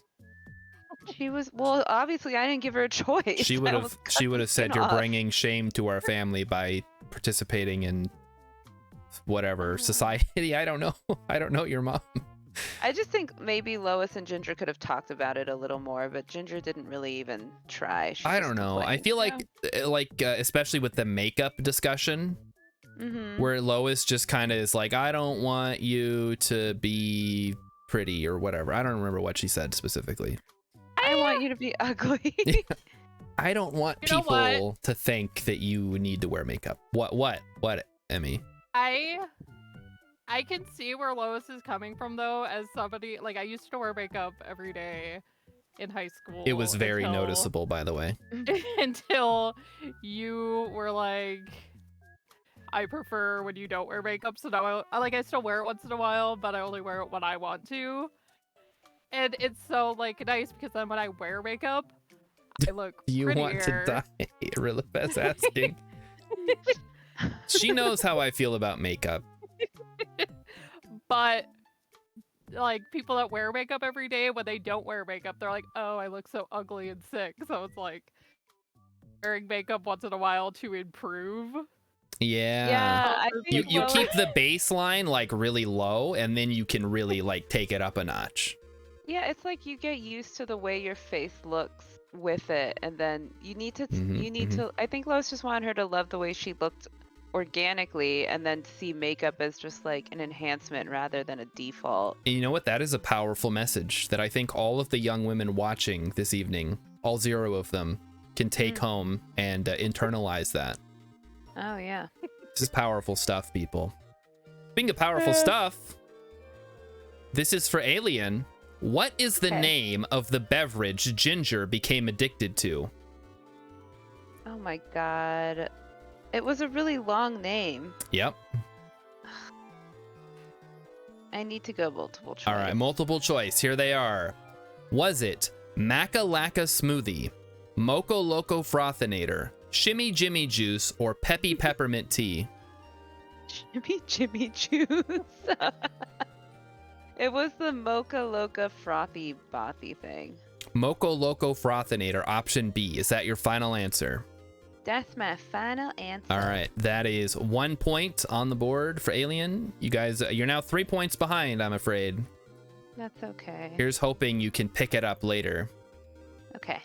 She was obviously I didn't give her a choice. She I would was have. cut She the would have said skin you're off. bringing shame to our family by participating in whatever society. I don't know. I don't know your mom. I just think maybe Lois and Ginger could have talked about it a little more, but Ginger didn't really even try. She I just don't know. I complained. feel like especially with the makeup discussion, where Lois just kind of is like, I don't want you to be pretty or whatever. I don't remember what she said specifically. I want you to be ugly. I don't want You know people to think that you need to wear makeup. What, Emmy? I can see where Lois is coming from, though, as somebody, like, I used to wear makeup every day in high school. It was very noticeable, by the way. Until you were like, I prefer when you don't wear makeup, so now I still wear it once in a while, but I only wear it when I want to. And it's so, like, nice, because then when I wear makeup, I look You prettier. want to die? Rilipet's asking. She knows how I feel about makeup. But like people that wear makeup every day, when they don't wear makeup, they're like, oh, I look so ugly and sick. So it's like wearing makeup once in a while to improve. Yeah. I You think Lois, keep the baseline like really low, and then you can really like take it up a notch. yeah, it's like you get used to the way your face looks with it, and then you need to to. I think Lois just wanted her to love the way she looked organically, and then see makeup as just like an enhancement rather than a default. And you know what? That is a powerful message that I think all of the young women watching this evening, all 0 of them, can take home and internalize that. Oh yeah. This is powerful stuff, people. Speaking of powerful stuff, this is for Alien. What is the name of the beverage Ginger became addicted to? Oh my god. It was a really long name. Yep. I need to go multiple choice. All right, multiple choice. Here they are. Was it Maca Lacka Smoothie, Moco Loco Frothinator, Shimmy Jimmy Juice, or Peppy Peppermint Tea? Jimmy Juice. It was the Mocha Loca Frothy Bothy thing. Moco Loco Frothinator, option B. Is that your final answer? That's my final answer. All right, that is 1 point on the board for Alien. You guys, you're now 3 points behind, I'm afraid. That's okay. Here's hoping you can pick it up later. Okay.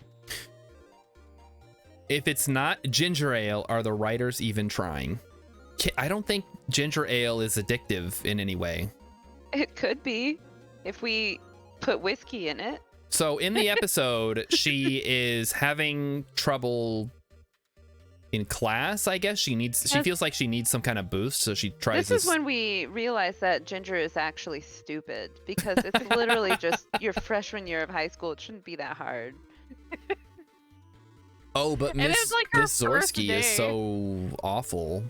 If it's not ginger ale, are the writers even trying? I don't think ginger ale is addictive in any way. It could be if we put whiskey in it. So in the episode, she is having trouble in class, I guess. She feels like she needs some kind of boost, so she tries This is when we realize that Ginger is actually stupid, because it's literally just your freshman year of high school. It shouldn't be that hard. Oh, but Miss Zorsky is so awful.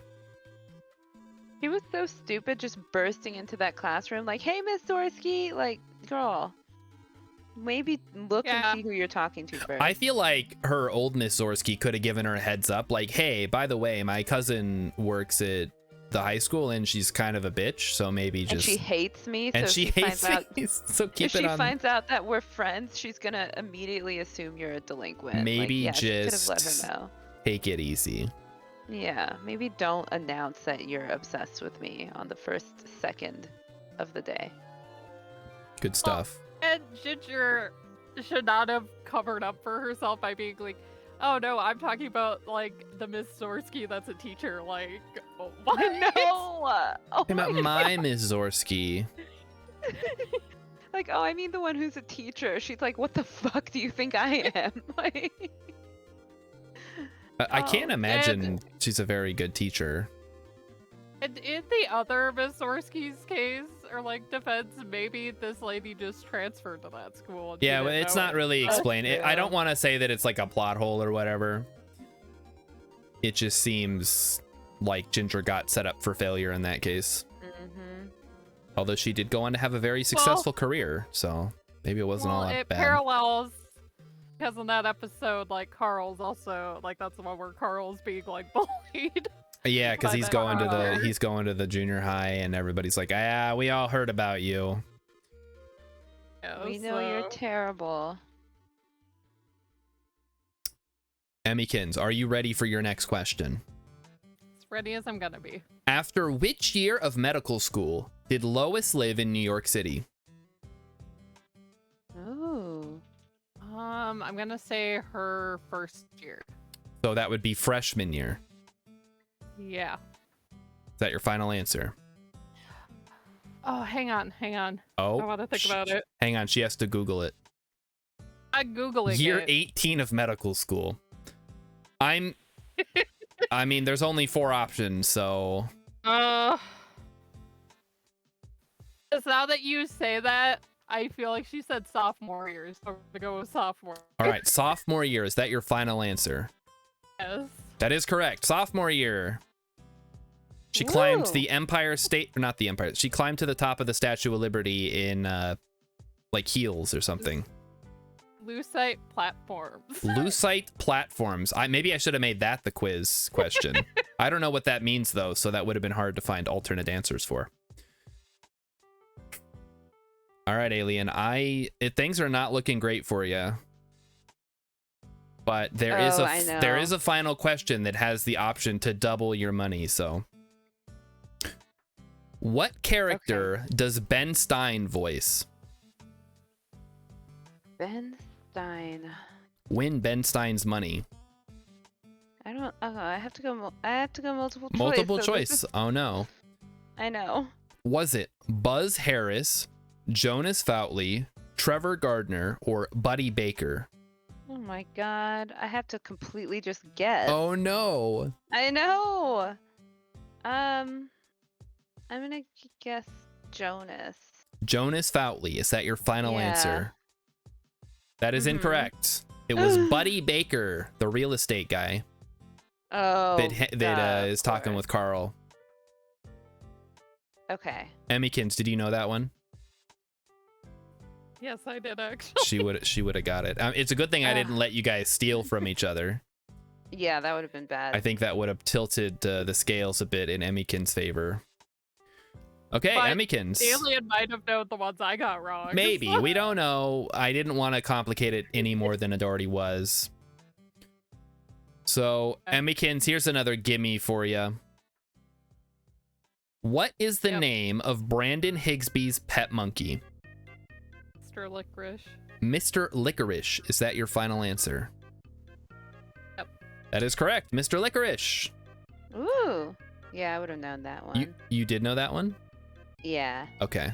He was so stupid, just bursting into that classroom like, hey, Miss Zorsky, like, girl, maybe look and see who you're talking to first. I feel like her old Miss Zorsky could have given her a heads up, like, hey, by the way, my cousin works at the high school and she's kind of a bitch, so maybe just... And she hates me, and so she hates me, so keep if it she on... finds out that we're friends, she's gonna immediately assume you're a delinquent. Maybe like, yeah, just she could have let her know. Take it easy. Yeah, maybe don't announce that you're obsessed with me on the first second of the day. Good stuff. And Ginger should not have covered up for herself by being like, oh no, I'm talking about like the Miss Zorsky that's a teacher. Like, oh, what? No! Oh About my Miss Zorsky. Like, oh, I mean the one who's a teacher. She's like, what the fuck do you think I am? Like... I can't imagine she's a very good teacher. And in the other Miss Zorsky's case, or like defense, maybe this lady just transferred to that school. And Yeah, it's not really explained. I don't want to say that it's like a plot hole or whatever. It just seems like Ginger got set up for failure in that case. Mm-hmm. Although she did go on to have a very successful career, so maybe it wasn't all that it bad. Parallels. Because in that episode, like, Carl's also, like, that's the one where Carl's being, like, bullied. Yeah, because he's going to the junior high, and everybody's like, ah, we all heard about you. Yeah, We know you're terrible. Emmiekins, are you ready for your next question? As ready as I'm gonna be. After which year of medical school did Lois live in New York City? I'm gonna say her first year. So that would be freshman year. Yeah. Is that your final answer? Oh, hang on. Oh, I want to think about it. Hang on, she has to Google it. I'm Googling Year it. 18 of medical school. I mean, there's only 4 options, so... Because now that you say that, I feel like she said sophomore year, so I'm gonna go with sophomore. All right, sophomore year. Is that your final answer? Yes. That is correct. Sophomore year. She climbed the Empire State... Or not the Empire. She climbed to the top of the Statue of Liberty in, like, heels or something. Lucite platforms. Lucite platforms. Maybe I should have made that the quiz question. I don't know what that means, though, so that would have been hard to find alternate answers for. All right, Alien. Things are not looking great for you. But there is a final question that has the option to double your money, so... What character does Ben Stein voice? Ben Stein. Win Ben Stein's money. I don't. I have to go. I have to go multiple choice. Multiple choice. Oh no. I know. Was it Buzz Harris, Jonas Foutley, Trevor Gardner, or Buddy Baker? Oh my god. I have to completely just guess. Oh no. I know. I'm gonna guess Jonas. Jonas Foutley. Is that your final answer? That is incorrect. It was Buddy Baker, the real estate guy. Oh. That is talking with Carl. Okay. Emmiekins, did you know that one? Yes, I did actually. She would have got it. It's a good thing I didn't let you guys steal from each other. Yeah, that would have been bad. I think that would have tilted the scales a bit in Emmiekins' favor. Okay, But Emmiekins. Alien might have known the ones I got wrong. Maybe. We don't know. I didn't want to complicate it any more than it already was. So, Emmiekins, here's another gimme for you. What is the name of Brandon Higsby's pet monkey? Mr. Licorice. Mr. Licorice. Is that your final answer? Yep. That is correct. Mr. Licorice. Ooh. Yeah, I would have known that one. You did know that one? Yeah. Okay.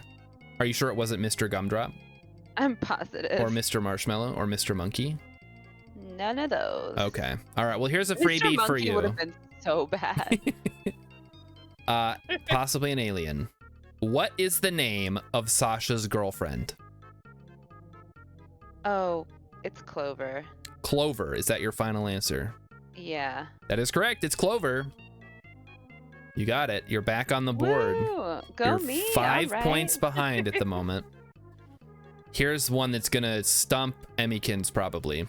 Are you sure it wasn't Mr. Gumdrop? I'm positive. Or Mr. Marshmallow? Or Mr. Monkey? None of those. Okay. All right. Well, here's a Mr. freebie for Monkey you. would have been so bad. Possibly an alien. What is the name of Sasha's girlfriend? Oh, it's Clover. Clover. Is that your final answer? Yeah. That is correct. It's Clover. You got it. You're back on the board. Woo! Go You're me. 5 All right. points behind at the moment. Here's one that's gonna stump Emmiekins probably.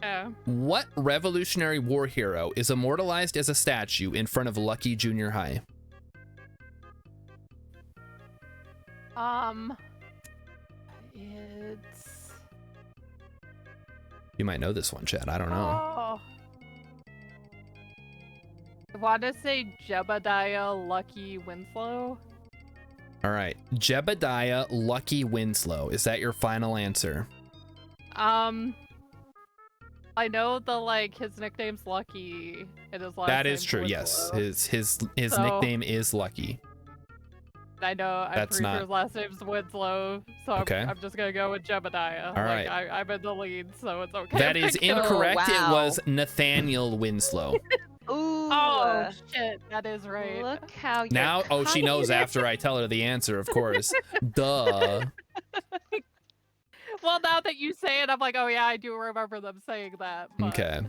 Yeah. What Revolutionary War hero is immortalized as a statue in front of Lucky Junior High? It's... You might know this one, Chad. I don't know. Oh. I want to say Jebediah Lucky Winslow. All right. Jebediah Lucky Winslow. Is that your final answer? I know his nickname's Lucky. And his last That is name's true. Winslow. Yes. His So- nickname is Lucky. I know. I'm That's pretty not- sure his last name's Winslow, so Okay. I'm just gonna go with Jebediah. All right. I'm in the lead, so it's okay. That is incorrect. wow. It was Nathaniel Winslow. Ooh. Oh shit, that is right. Look how you're Now, she knows cunning. after I tell her the answer, of course. Duh. Well, now that you say it, I'm like, oh yeah, I do remember them saying that. But... Okay.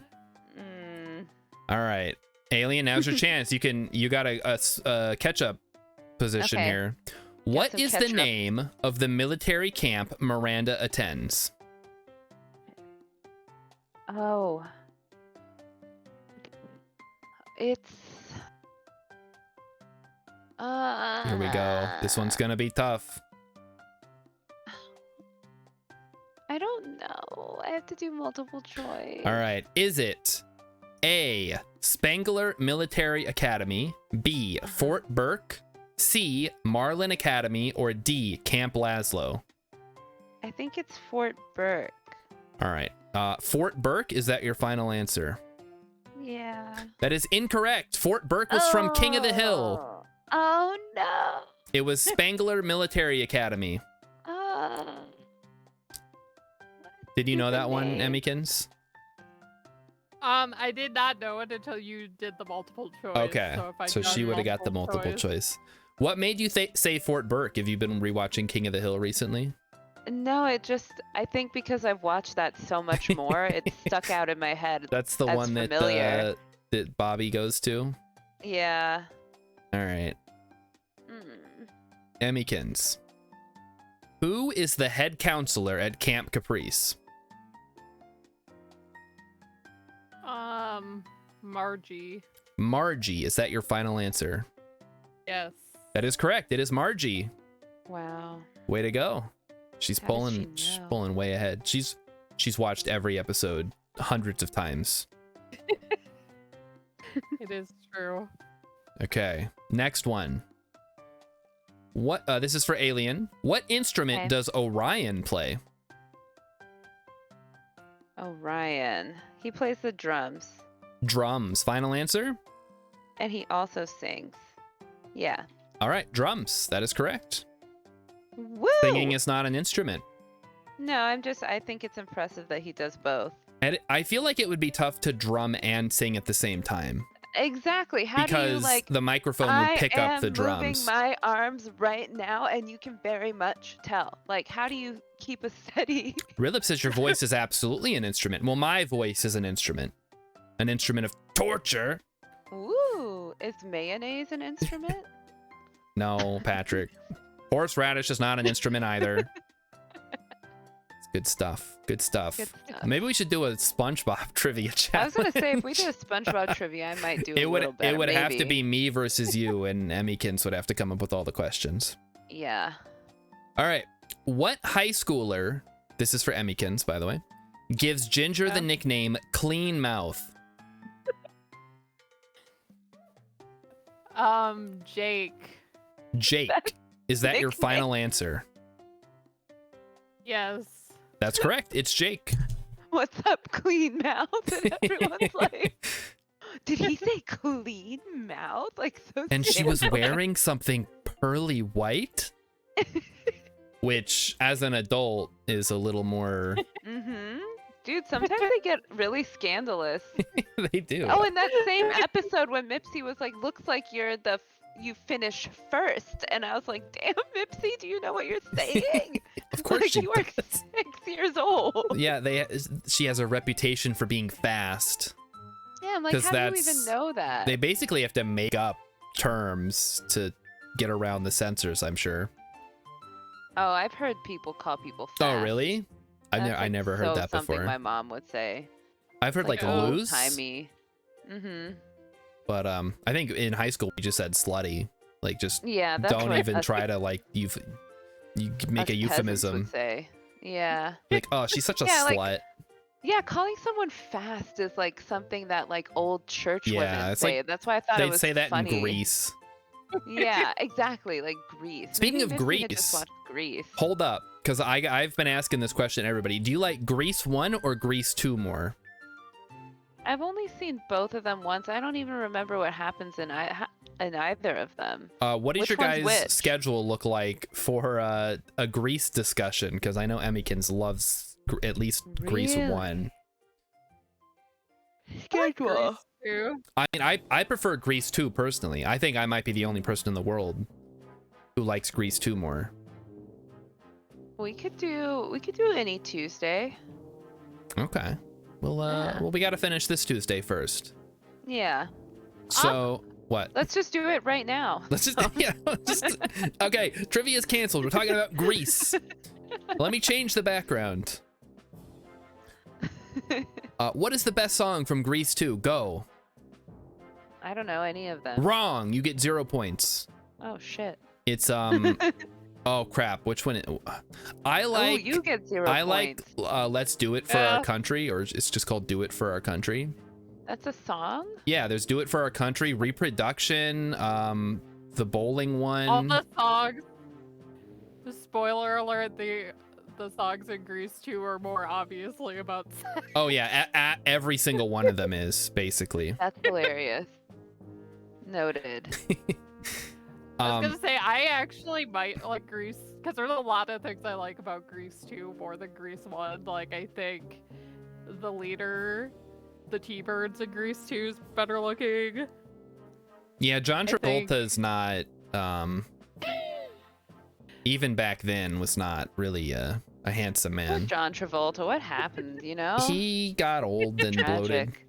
Mm. All right. Alien, now's your chance. You got a catch-up position Okay. here. What some is the catch-up. name of the military camp Miranda attends? Oh. It's. Here we go. This one's gonna be tough. I don't know. I have to do multiple choice. All right. Is it A, Spangler Military Academy, B, Fort Burke, C, Marlin Academy, or D, Camp Laszlo? I think it's Fort Burke. All right. Fort Burke, is that your final answer? Yeah. That is incorrect. Fort Burke was from King of the Hill. Oh no. It was Spangler Military Academy. Did you know that one, Emmiekins? I did not know it until you did the multiple choice. Okay, so she would have got the multiple multiple choice. What made you say Fort Burke? Have you been rewatching King of the Hill recently? No, I think because I've watched that so much more, it stuck out in my head. That's the as one familiar. that Bobby goes to? Yeah. All right. Emmiekins. Who is the head counselor at Camp Caprice? Margie. Margie, is that your final answer? Yes. That is correct. It is Margie. Wow. Way to go. She's How does pulling she she's know? pulling way ahead. She's watched every episode hundreds of times. It is true. Okay. Next one. What this is for Alien. What instrument Okay. does Orion play? Orion. He plays the drums. Drums. Final answer? And he also sings. Yeah. All right, drums. That is correct. Woo! Singing is not an instrument. No, I think it's impressive that he does both. And I feel like it would be tough to drum and sing at the same time Exactly. How do you because like the microphone would pick up the moving drums. my arms right now and you can very much tell. Like, how do you keep a steady Rilip says your voice is absolutely an instrument. Well, my voice is an instrument of torture. Ooh, is mayonnaise an instrument? No, Patrick. Horseradish is not an instrument either. It's good stuff. Good stuff. Good stuff. Maybe we should do a SpongeBob trivia I challenge. was gonna say if we did a SpongeBob trivia, I might do a little better. It would have to maybe. be me versus you, and Emmiekins would have to come up with all the questions. Yeah. All right. What high schooler, this is for Emmiekins, by the way, gives Ginger the nickname Clean Mouth? Jake. Jake. Is that your nickname. final answer? Yes. That's correct. It's Jake. What's up, clean mouth? And everyone's like, did he say clean mouth? Like so. And she was scandalous. wearing something pearly white, which as an adult is a little more. Mm-hmm. Dude, sometimes they get really scandalous. They do. Oh, in that same episode when Mipsy was like, looks like you finish first. And I was like, damn, Mipsy, do you know what you're saying? Of course like, she you are does. 6 years old. Yeah, she has a reputation for being fast. Yeah, I'm like, 'Cause how do you that's- even know that? They basically have to make up terms to get around the censors, I'm sure. Oh, I've heard people call people fast. Oh, really? I never heard that something before. my mom would say. I've heard like oh, loose, Timey. Mm-hmm. but I think in high school we just said slutty. Like just Yeah, that's don't what even us- try to like you make us a peasants euphemism. would say. Yeah. Like, oh, she's such a Yeah, like, slut. Yeah, calling someone fast is like something that like old church Yeah, women it's say. like- That's why I thought it They'd was say that funny. in Greece. Yeah, exactly, like Greece. Speaking Maybe of Missy had just Greece, watched Greece. Hold up, because I've been asking this question to everybody. Do you like Grease 1 or Grease 2 more? I've only seen both of them once. I don't even remember what happens in either of them. What does Which your one's guys' which? schedule look like for a Grease discussion? Because I know Emmiekins loves at least Grease Really? 1. Schedule. True. I mean, I prefer Grease 2 personally. I think I might be the only person in the world who likes Grease 2 more. We could do any Tuesday. Okay. Well, we got to finish this Tuesday first. Yeah. So, what? Let's just do it right now. Let's just, yeah, okay, trivia's canceled. We're talking about Grease. Let me change the background. What is the best song from Grease 2? Go. I don't know any of them. Wrong. You get 0 points. Oh shit. It's oh crap. Which one? I Oh, like. you get 0 I points. like. Let's Do It for Our Country, or it's just called Do It for Our Country. That's a song? Yeah, there's Do It for Our Country, Reproduction, the bowling one. All the songs. The spoiler alert: the songs in Grease 2 are more obviously about sex. Oh yeah, every single one of them is basically. That's hilarious. Noted. I was gonna say, I actually might like Grease, because there's a lot of things I like about Grease 2 more than Grease 1. Like, I think the leader, the T-Birds in Grease 2 is better looking. Yeah, John Travolta's not, even back then was not really a handsome Poor man. John Travolta, what happened, you know? He got old and bloated. Tragic.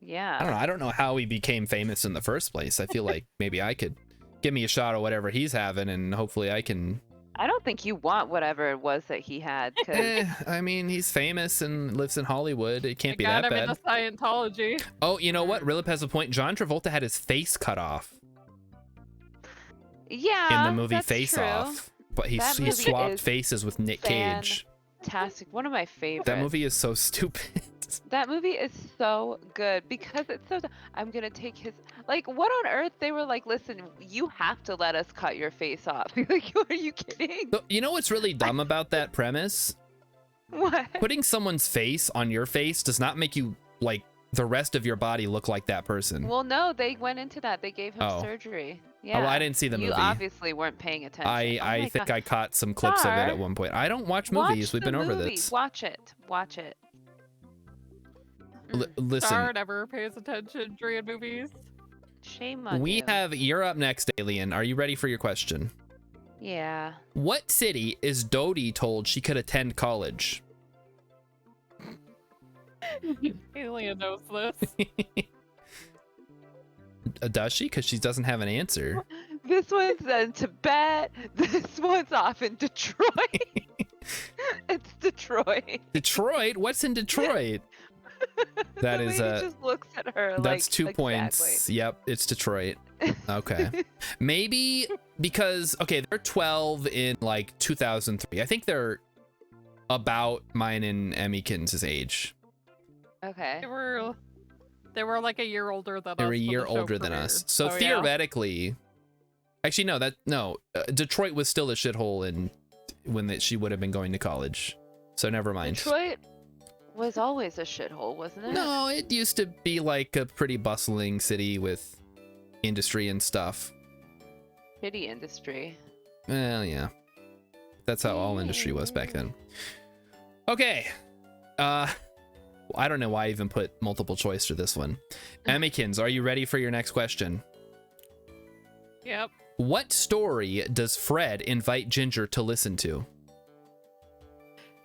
Yeah. I don't know how he became famous in the first place. I feel like maybe I could give me a shot of whatever he's having, and hopefully I can. I don't think you want whatever it was that he had. 'Cause I mean, he's famous and lives in Hollywood. It can't be that got him bad. into Scientology. Oh, you know what? Rilip has a point. John Travolta had his face cut off yeah, in the movie that's Face true. Off, but he That movie swapped is faces with Nick Cage. Fantastic. One of my favorites. That movie is so stupid. That movie is so good because it's so. I'm gonna take his. Like, what on earth? They were like, listen, you have to let us cut your face off. Like, are you kidding? So, you know what's really dumb about that premise? What? Putting someone's face on your face does not make you, like, the rest of your body look like that person. Well, no, they went into that. They gave him Oh. surgery. Oh, Yeah. well, I didn't see the movie. You obviously weren't paying attention. I think I caught some clips of it at one point. I don't watch movies. We've been over this. Watch it. Watch it. Listen, Star never pays attention during movies. Shame on we you. have. You're up next, Alien. Are you ready for your question? Yeah. What city is Dodie told she could attend college? Alien knows this. Does she? Because she doesn't have an answer. This one's in Tibet. This one's off in Detroit. It's Detroit. Detroit? What's in Detroit? That The is lady just looks at her. that's like, 2 points. exactly. Yep, it's Detroit. Okay. Maybe because okay, they're 12 in like 2003. I think they're about mine and Emmiekins' age. Okay. They were like a year older than us. They're a when year the show older than us. premiered. So yeah. theoretically, actually no, Detroit was still a shithole in when she would have been going to college. So never mind. Detroit was always a shithole, wasn't it? No, it used to be like a pretty bustling city with industry and stuff. Shitty industry. Well, yeah. That's how all industry was back then. Okay. I don't know why I even put multiple choice for this one. Emmiekins, are you ready for your next question? Yep. What story does Fred invite Ginger to listen to?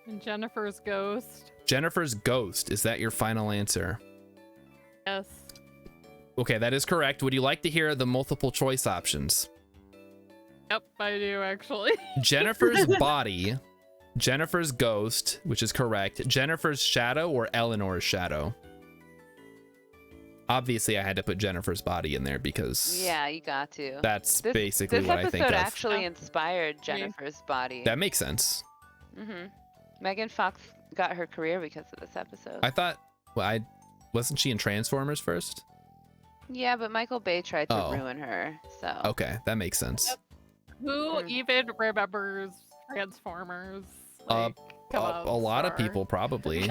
And Jennifer's Ghost. Jennifer's Ghost. Is that your final answer? Yes. Okay, that is correct. Would you like to hear the multiple choice options? Yep, I do actually. Jennifer's Body, Jennifer's Ghost, which is correct, Jennifer's Shadow, or Eleanor's Shadow? Obviously, I had to put Jennifer's Body in there because Yeah, you got to. that's basically this what I think episode of. actually inspired Jennifer's Body. That makes sense. Megan Fox got her career because of this episode. I thought, well, wasn't she in Transformers first? Yeah, but Michael Bay tried to Oh. ruin her. So. Okay, that makes sense. Who even remembers Transformers? Like, come on, A lot of Star. people probably.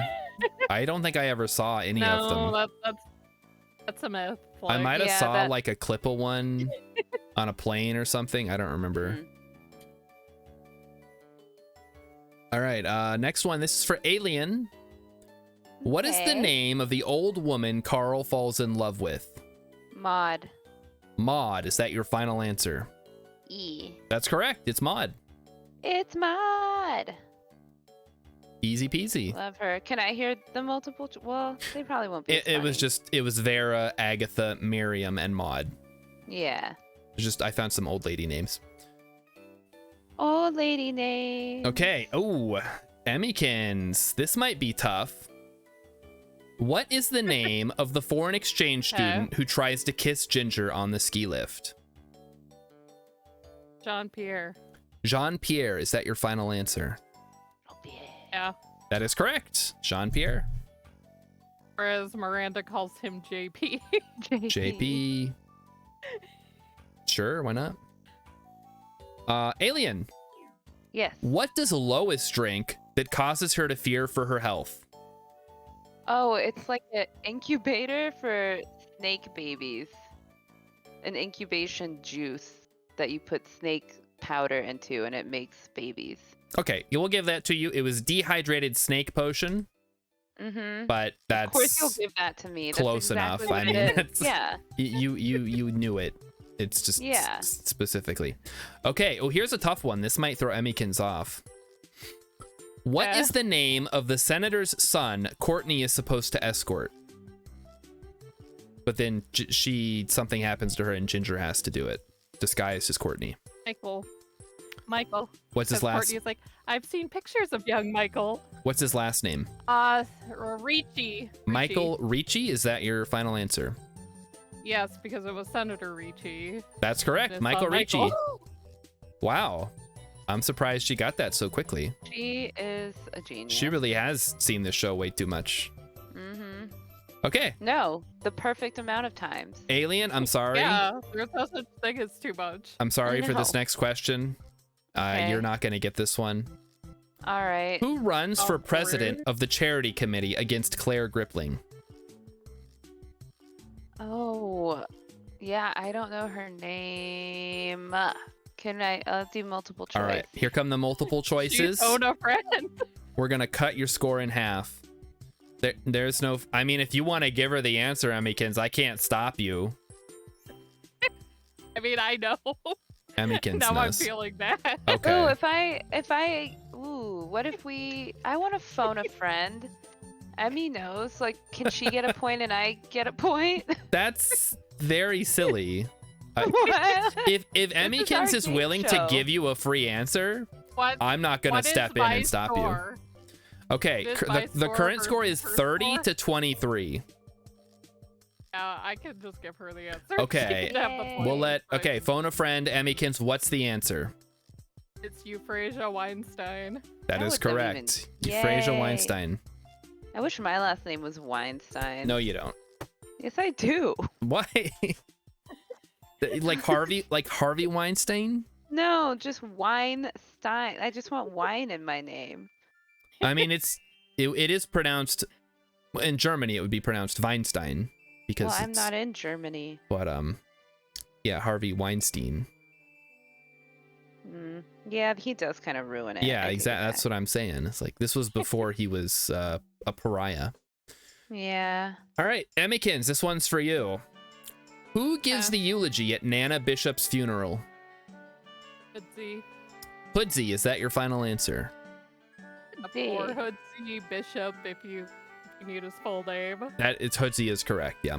I don't think I ever saw any of them. No, that's a myth. I might have Yeah, saw like a clip of one on a plane or something. I don't remember. All right, next one. This is for Alien. What is the Okay. name of the old woman Carl falls in love with? Maud. Maud. Is that your final answer? E. That's correct. It's Maud. It's Maud. Easy peasy. Love her. Can I hear the multiple? Well, they probably won't be. It was Vera, Agatha, Miriam, and Maud. Yeah. I found some old lady names. Old lady name. Okay. Oh, Emmiekins. This might be tough. What is the name of the foreign exchange student who tries to kiss Ginger on the ski lift? Jean-Pierre. Jean-Pierre. Is that your final answer? Yeah. That is correct. Jean-Pierre. Whereas Miranda calls him JP. JP. Sure, why not? Alien. Yes. What does Lois drink that causes her to fear for her health? Oh, it's like an incubator for snake babies. An incubation juice that you put snake powder into and it makes babies. Okay, we'll give that to you. It was dehydrated snake potion. Mm-hmm. But that's Of course you'll give that to me. That's close exactly enough. what I it mean, is. it's, Yeah. you knew it. It's just Yeah. specifically. Okay, oh, here's a tough one. This might throw Emmiekins off. What is the name of the senator's son Courtney is supposed to escort? But then something happens to her and Ginger has to do it, disguised as Courtney. Michael. What's his last? Courtney's like, I've seen pictures of young Michael. What's his last name? Ricci. Michael Ricci. Is that your final answer? Yes, because it was Senator Ricci. That's correct. It's Michael on Ricci. Michael. Wow. I'm surprised she got that so quickly. She is a genius. She really has seen this show way too much. Mm-hmm. Okay. No, the perfect amount of times. Alien, I'm sorry. Yeah, there's no such thing as too much. I'm sorry for this No. next question. Okay. You're not going to get this one. All right. Who runs for Awkward. president of the charity committee against Claire Grippling? Oh, yeah, I don't know her name. Can I'll do multiple choice. All right, here come the multiple choices. Oh, no, friend. We're going to cut your score in half. There's no, I mean, if you want to give her the answer, Emmiekins, I can't stop you. I mean, I know. Emmiekins Now I'm knows. feeling bad. Okay. What if I want to phone a friend. Emmy knows, like, can she get a point and I get a point? That's very silly. What? If Emmiekins is game willing to show. give you a free answer, What? I'm not going What to is step in my and stop you. score? Okay, Is the my score current score is her 30 score? to 23. I can just give her the answer. Okay. She can have the Yay. point, We'll let, but okay, phone a friend. Emmiekins, what's the answer? It's Euphrasia Weinstein. That I is wouldn't have correct. even- Euphrasia Yay. Weinstein. I wish my last name was Weinstein. No, you don't. Yes, I do. Why? like Harvey Weinstein? No, just Weinstein. I just want wine in my name. I mean, it is pronounced, in Germany, it would be pronounced Weinstein. Because Well, I'm it's, not in Germany. But, yeah, Harvey Weinstein. Yeah, he does kind of ruin it. Yeah, exactly. That's what. what I'm saying. It's like, this was before he was a pariah. Yeah. All right, Emmiekins, this one's for you. Who gives the eulogy at Nana Bishop's funeral? Hoodsie. Hoodsie, is that your final answer? Or Hoodsie Bishop if you need his full name. It's Hoodsie is correct, yeah.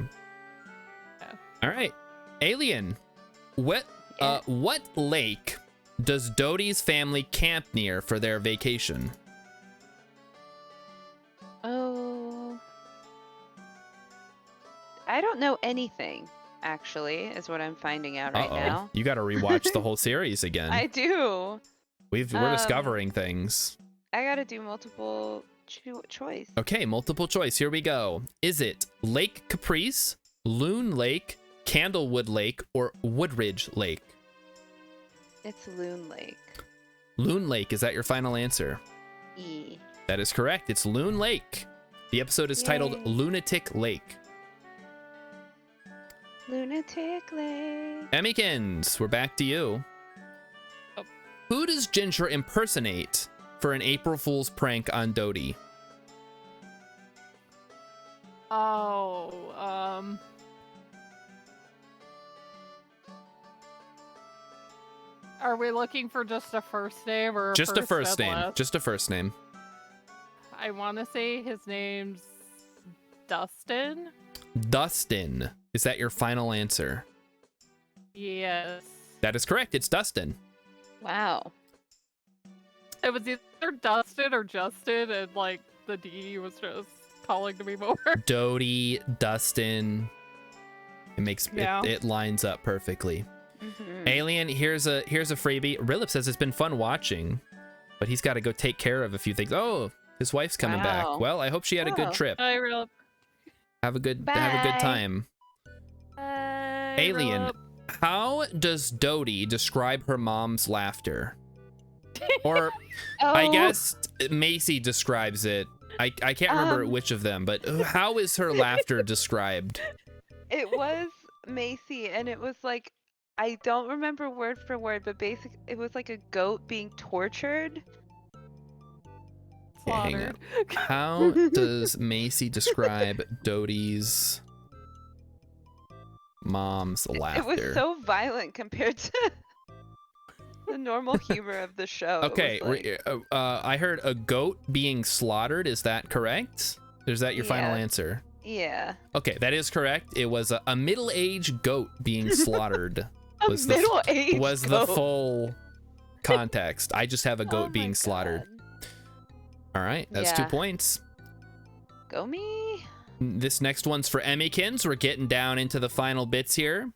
Yeah. All right, Alien. What lake does Dodie's family camp near for their vacation? Oh. I don't know anything, actually, is what I'm finding out right now. You got to rewatch the whole series again. I do. We're discovering things. I gotta do multiple choice. Okay, multiple choice. Here we go. Is it Lake Caprice, Loon Lake, Candlewood Lake, or Woodridge Lake? It's Loon Lake. Loon Lake, is that your final answer? E. That is correct. It's Loon Lake. The episode is titled Yay. Lunatic Lake. Lunatic Lake. Emmiekins, we're back to you. Oh. Who does Ginger impersonate for an April Fool's prank on Dodie? Oh, are we looking for just a first name or Just a first first and name. last? Just a first name. I want to say his name's Dustin. Dustin. Is that your final answer? Yes. That is correct. It's Dustin. Wow. It was either Dustin or Justin, and like the D was just calling to me more. Dodie, Dustin. Yeah. It lines up perfectly. Mhm. Alien, here's a freebie. Rilip says it's been fun watching, but he's got to go take care of a few things. Oh, his wife's coming back. Wow. Well, I hope she had a good Oh. trip. I really. Have a good Bye. time. Alien, how does Dodie describe her mom's laughter? Or Oh, I guess Macy describes it. I can't remember which of them, but how is her laughter described? it was Macy, and it was like, I don't remember word for word, but basically it was like a goat being tortured. Okay, hang Slaughtered. on. How does Macy describe Dodie's mom's laughter? It was so violent compared to the normal humor of the show. It Okay, was like, I heard a goat being slaughtered. Is that correct? Is that your final Yeah. answer? yeah. Okay, that is correct. It was a middle-aged goat being slaughtered. A Was middle-aged was the goat. full context. I just have a Oh goat my being slaughtered. God. All right, that's 2 Yeah. points. Go me. This next one's for Emmiekins. We're getting down into the final bits here.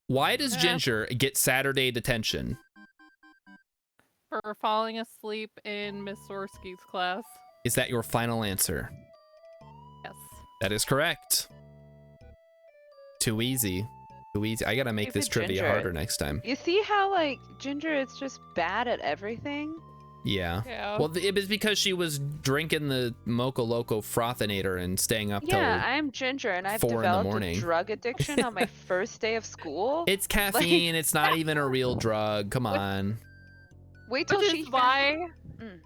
Why does Yeah. Ginger get Saturday detention? For falling asleep in Miss Sorsky's class. Is that your final answer? Yes. That is correct. Too easy. Too easy. I gotta make this Stupid trivia Ginger. harder next time. You see how like Ginger is just bad at everything? Yeah. Yeah. Well, it was because she was drinking the Mocha Loco Frothinator and staying up Yeah, till... I'm Ginger, and I've 4 in the developed morning. a drug addiction on my first day of school. It's caffeine. It's not even a real drug. Come on. Wait till Which she is why. Mm.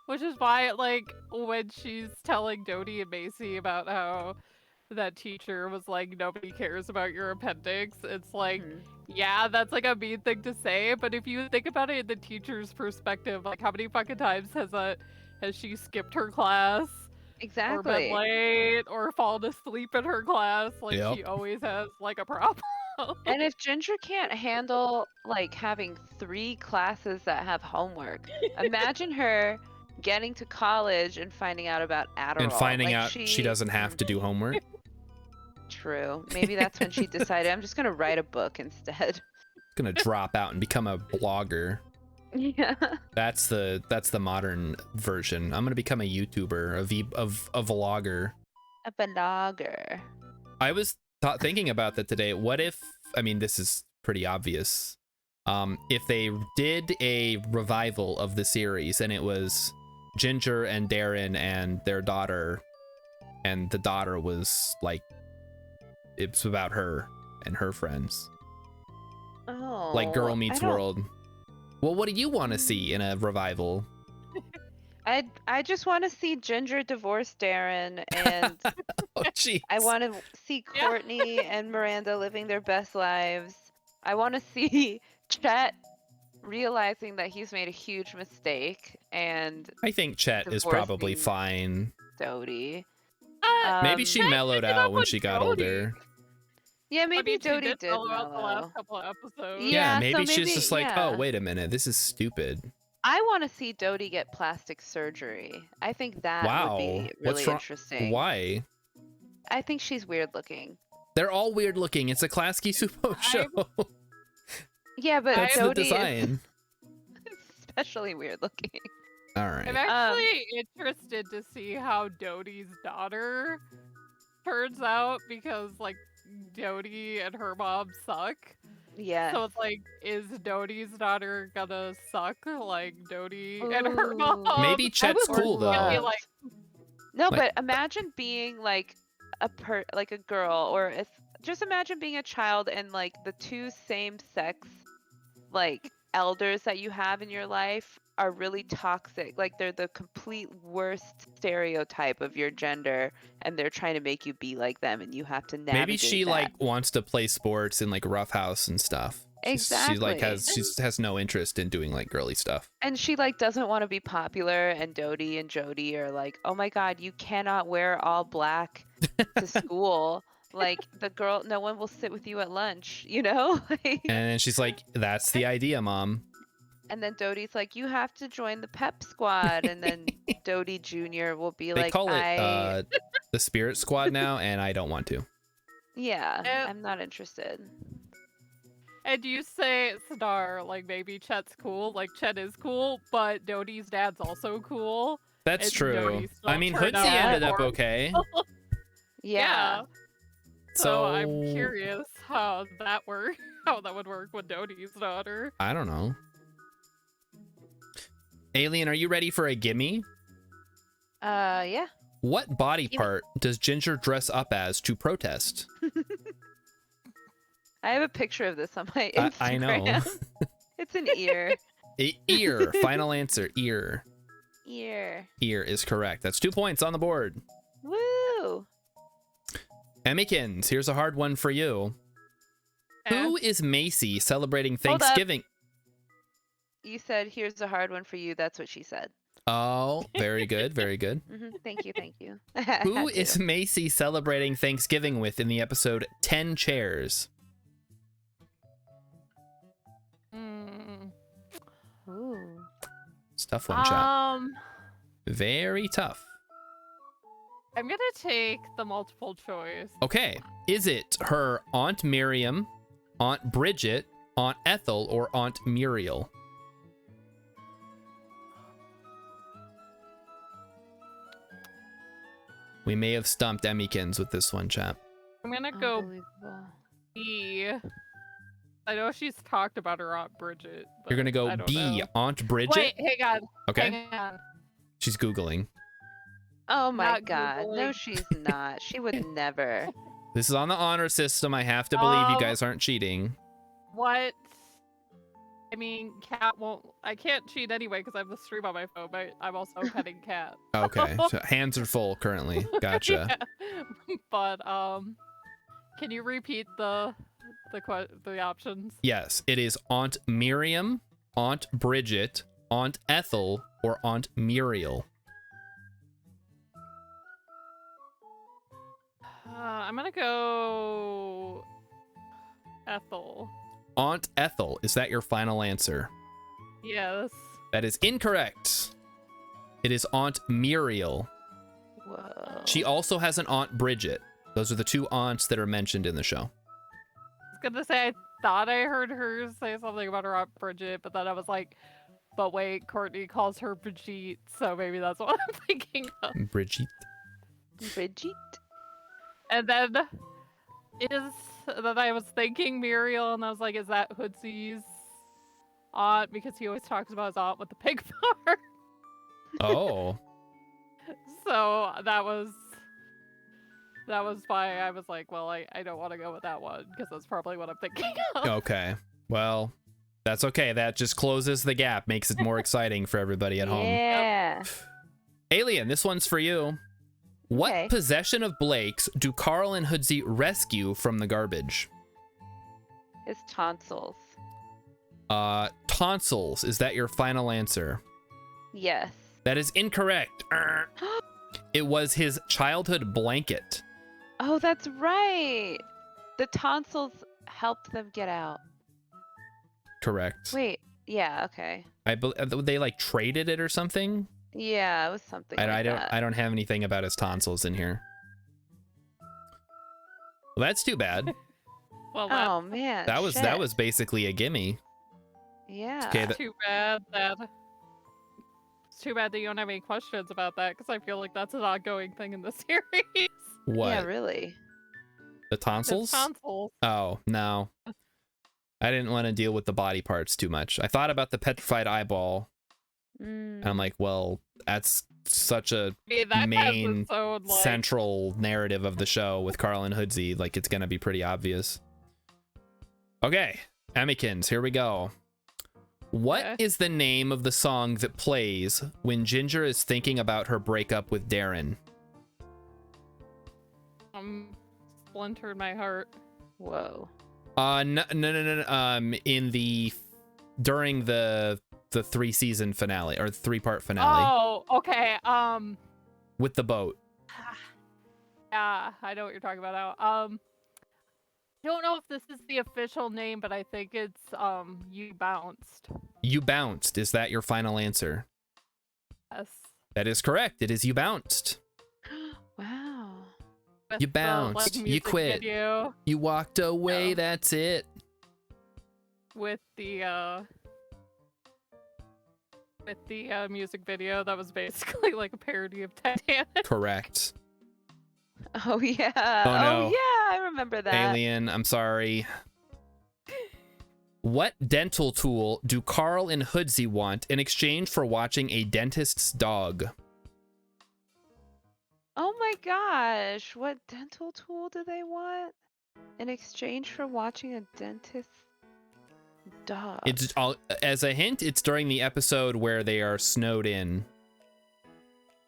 Which is why, like, when she's telling Dodie and Macy about how that teacher was like, nobody cares about your appendix, it's like, Mhm. yeah, that's like a mean thing to say, but if you think about it in the teacher's perspective, like, how many fucking times has she skipped her class? Or Exactly. been late, or fallen asleep in her class? Like, Yep. she always has, like, a problem. And if Ginger can't handle like having 3 classes that have homework, imagine her getting to college and finding out about Adderall. And finding Like, out she doesn't have to do homework. True. Maybe that's when she decided, I'm just gonna write a book instead. Gonna drop out and become a blogger. Yeah. That's the modern version. I'm gonna become a YouTuber, a vlogger. A blogger. I was thinking about that today. What if, I mean, this is pretty obvious. If they did a revival of the series and it was Ginger and Darren and their daughter, and the daughter was like, it's about her and her friends. Oh. Like Girl Meets I don't- World. Well, what do you want to see in a revival? I just want to see Ginger divorce Darren, and Oh, jeez. I want to see Yeah. Courtney and Miranda living their best lives. I want to see Chet realizing that he's made a huge mistake, and I think Chet is probably divorcing fine. Dodie. Maybe she Chet mellowed ended out up when with she got Dodie. older. Yeah, I maybe mean, she Dodie did did mellow out the mellow. last couple of episodes. Yeah, Maybe so she's maybe- just like, yeah. oh, wait a minute, this is stupid. I want to see Dodie get plastic surgery. I think that Wow. would be What's really wrong- interesting. Why? I think she's weird looking. They're all weird looking. It's a Klasky Supo show. Yeah, but That's the Dodie design. is especially weird looking. All I'm right. actually interested to see how Dodie's daughter turns out because, like, Dodie and her mom suck. Yeah. So it's like, is Dodie's daughter gonna suck like Dodie and her mom? Maybe Chet's would cool, though. Be love- like, No, Like- but imagine being like like a girl, or if just imagine being a child and like the 2 same sex like elders that you have in your life are really toxic. Like they're the complete worst stereotype of your gender, and they're trying to make you be like them, and you have to navigate Maybe she that. like wants to play sports in like Rough House and stuff. She like Exactly. she has no interest in doing like girly stuff. And she like doesn't want to be popular, and Dodie and Jody are like, "Oh my god, you cannot wear all black to school. Like the girl, no one will sit with you at lunch, you know?" Like, And she's like, "That's the idea, Mom." and then Dodie's like, "You have to join the pep squad." And then Dodie Jr. will be They like, call it the Spirit Squad now, and I don't want to. "Yeah, Yep. I'm not interested." and you say, Star, like, maybe Chet's cool, like, Chet is cool, but Dodie's dad's also cool. That's And true. Dodie still I mean, turned Hoodsie out ended up poor. okay. Yeah. So I'm curious how that would work with Dodie's daughter. I don't know. Alien, are you ready for a gimme? Yeah. What body Gimme. part does Ginger dress up as to protest? I have a picture of this on my Instagram. I know. It's an ear. Ear. Final answer. Ear. Ear. Ear is correct. That's 2 points on the board. Woo! Emmiekins, here's a hard one for you. Who is Macy celebrating Hold up. Thanksgiving? You said, here's a hard one for you. That's what she said. Oh, very good. Very good. Thank you. Thank you. Who is Macy celebrating Thanksgiving with in the episode 10 Chairs? Ooh. It's a tough one, chat. Very tough. I'm gonna take the multiple choice. Okay. Is it her Aunt Miriam, Aunt Bridget, Aunt Ethel, or Aunt Muriel? We may have stumped Emmiekins with this one, chat. I'm gonna go Unbelievable. B. I know she's talked about her Aunt Bridget. You're gonna I go don't B, know. Aunt Bridget? Wait, hang on. Okay. Hang on. She's Googling. Oh my Not god. No, Googling. she's not. She would never. This is on the honor system. I have to believe you guys aren't cheating. What? I mean, Cat won't. I can't cheat anyway because I have the stream on my phone, but I'm also petting Cat. Okay. So hands are full currently. Gotcha. Yeah. But can you repeat the options? Yes, it is Aunt Miriam, Aunt Bridget, Aunt Ethel, or Aunt Muriel. I'm gonna go Ethel. Aunt Ethel, is that your final answer? Yes. That is incorrect. It is Aunt Muriel. Whoa. She also has an Aunt Bridget. Those are the two aunts that are mentioned in the show. I was gonna say I thought I heard her say something about her Aunt Bridget, but then I was like, but wait, Courtney calls her Brigitte, so maybe that's what I'm thinking of. Bridget. Bridget? And then I was thinking Muriel, and I was like, is that Hoodsy's aunt? Because he always talks about his aunt with the pig farm. Oh. So that was why I was like, well, I don't want to go with that one because that's probably what I'm thinking of. Okay. Well, that's okay. That just closes the gap, makes it more exciting for everybody at home. Yeah. Alien, this one's for you. What Okay. possession of Blake's do Carl and Hoodsy rescue from the garbage? His tonsils. Tonsils. Is that your final answer? Yes. That is incorrect. It was his childhood blanket. Oh, that's right. The tonsils helped them get out. Correct. Wait. Yeah. Okay. They like traded it or something. Yeah, it was something like I that. don't have anything about his tonsils in here. Well, that's too bad. Well, Oh man. That shit. was basically a gimme. Yeah. Okay, that's too bad that. It's too bad that you don't have any questions about that because I feel like that's an ongoing thing in the series. What? Yeah, really. The His tonsils? tonsils. Oh, no. I didn't want to deal with the body parts too much. I thought about the petrified eyeball. And I'm like, well, that's such a That main has its own, like, central narrative of the show with Carl and Hoodsy. Like, it's going to be pretty obvious. Okay, Emmiekins, here we go. What is the name of the song that plays when Ginger is thinking about her breakup with Darren? Splintered my heart. Whoa. No. During the 3-season finale or 3-part finale. Oh, okay. With the boat. Yeah, I know what you're talking about now. I don't know if this is the official name, but I think it's You Bounced. You Bounced. Is that your final answer? Yes. That is correct. It is You Bounced. Wow. With You the, bounced. You music quit. video You walked away. Oh. That's it. with the music video that was basically like a parody of Titanic. Correct. Oh yeah. Oh, no. Oh yeah, I remember that. Alien, I'm sorry. What dental tool do Carl and Hoodsy want in exchange for watching a dentist's dog? Oh my gosh, what dental tool do they want in exchange for watching a dentist's dog? It's as a hint, it's during the episode where they are snowed in.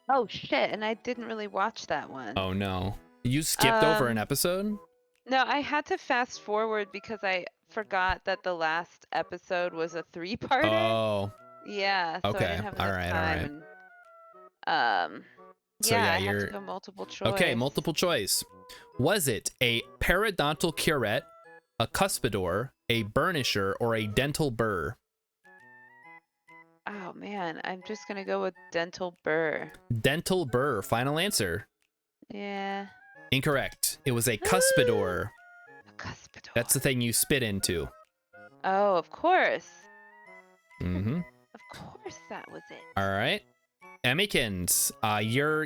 Oh shit, and I didn't really watch that one. Oh no. You skipped over an episode? No, I had to fast forward because I forgot that the last episode was a 3-parter. Oh. Yeah, so Okay. I didn't have All enough right, time. all right. So yeah, yeah, I you're had to go multiple choice. okay. Multiple choice. Was it a periodontal curette, a cuspidor, a burnisher, or a dental burr? Oh man, I'm just gonna go with dental burr. Dental burr. Final answer. Yeah. Incorrect. It was a cuspidor. A cuspidor. That's the thing you spit into. Oh, of course. Mm-hmm. Of course that was it. All right. Emmiekins,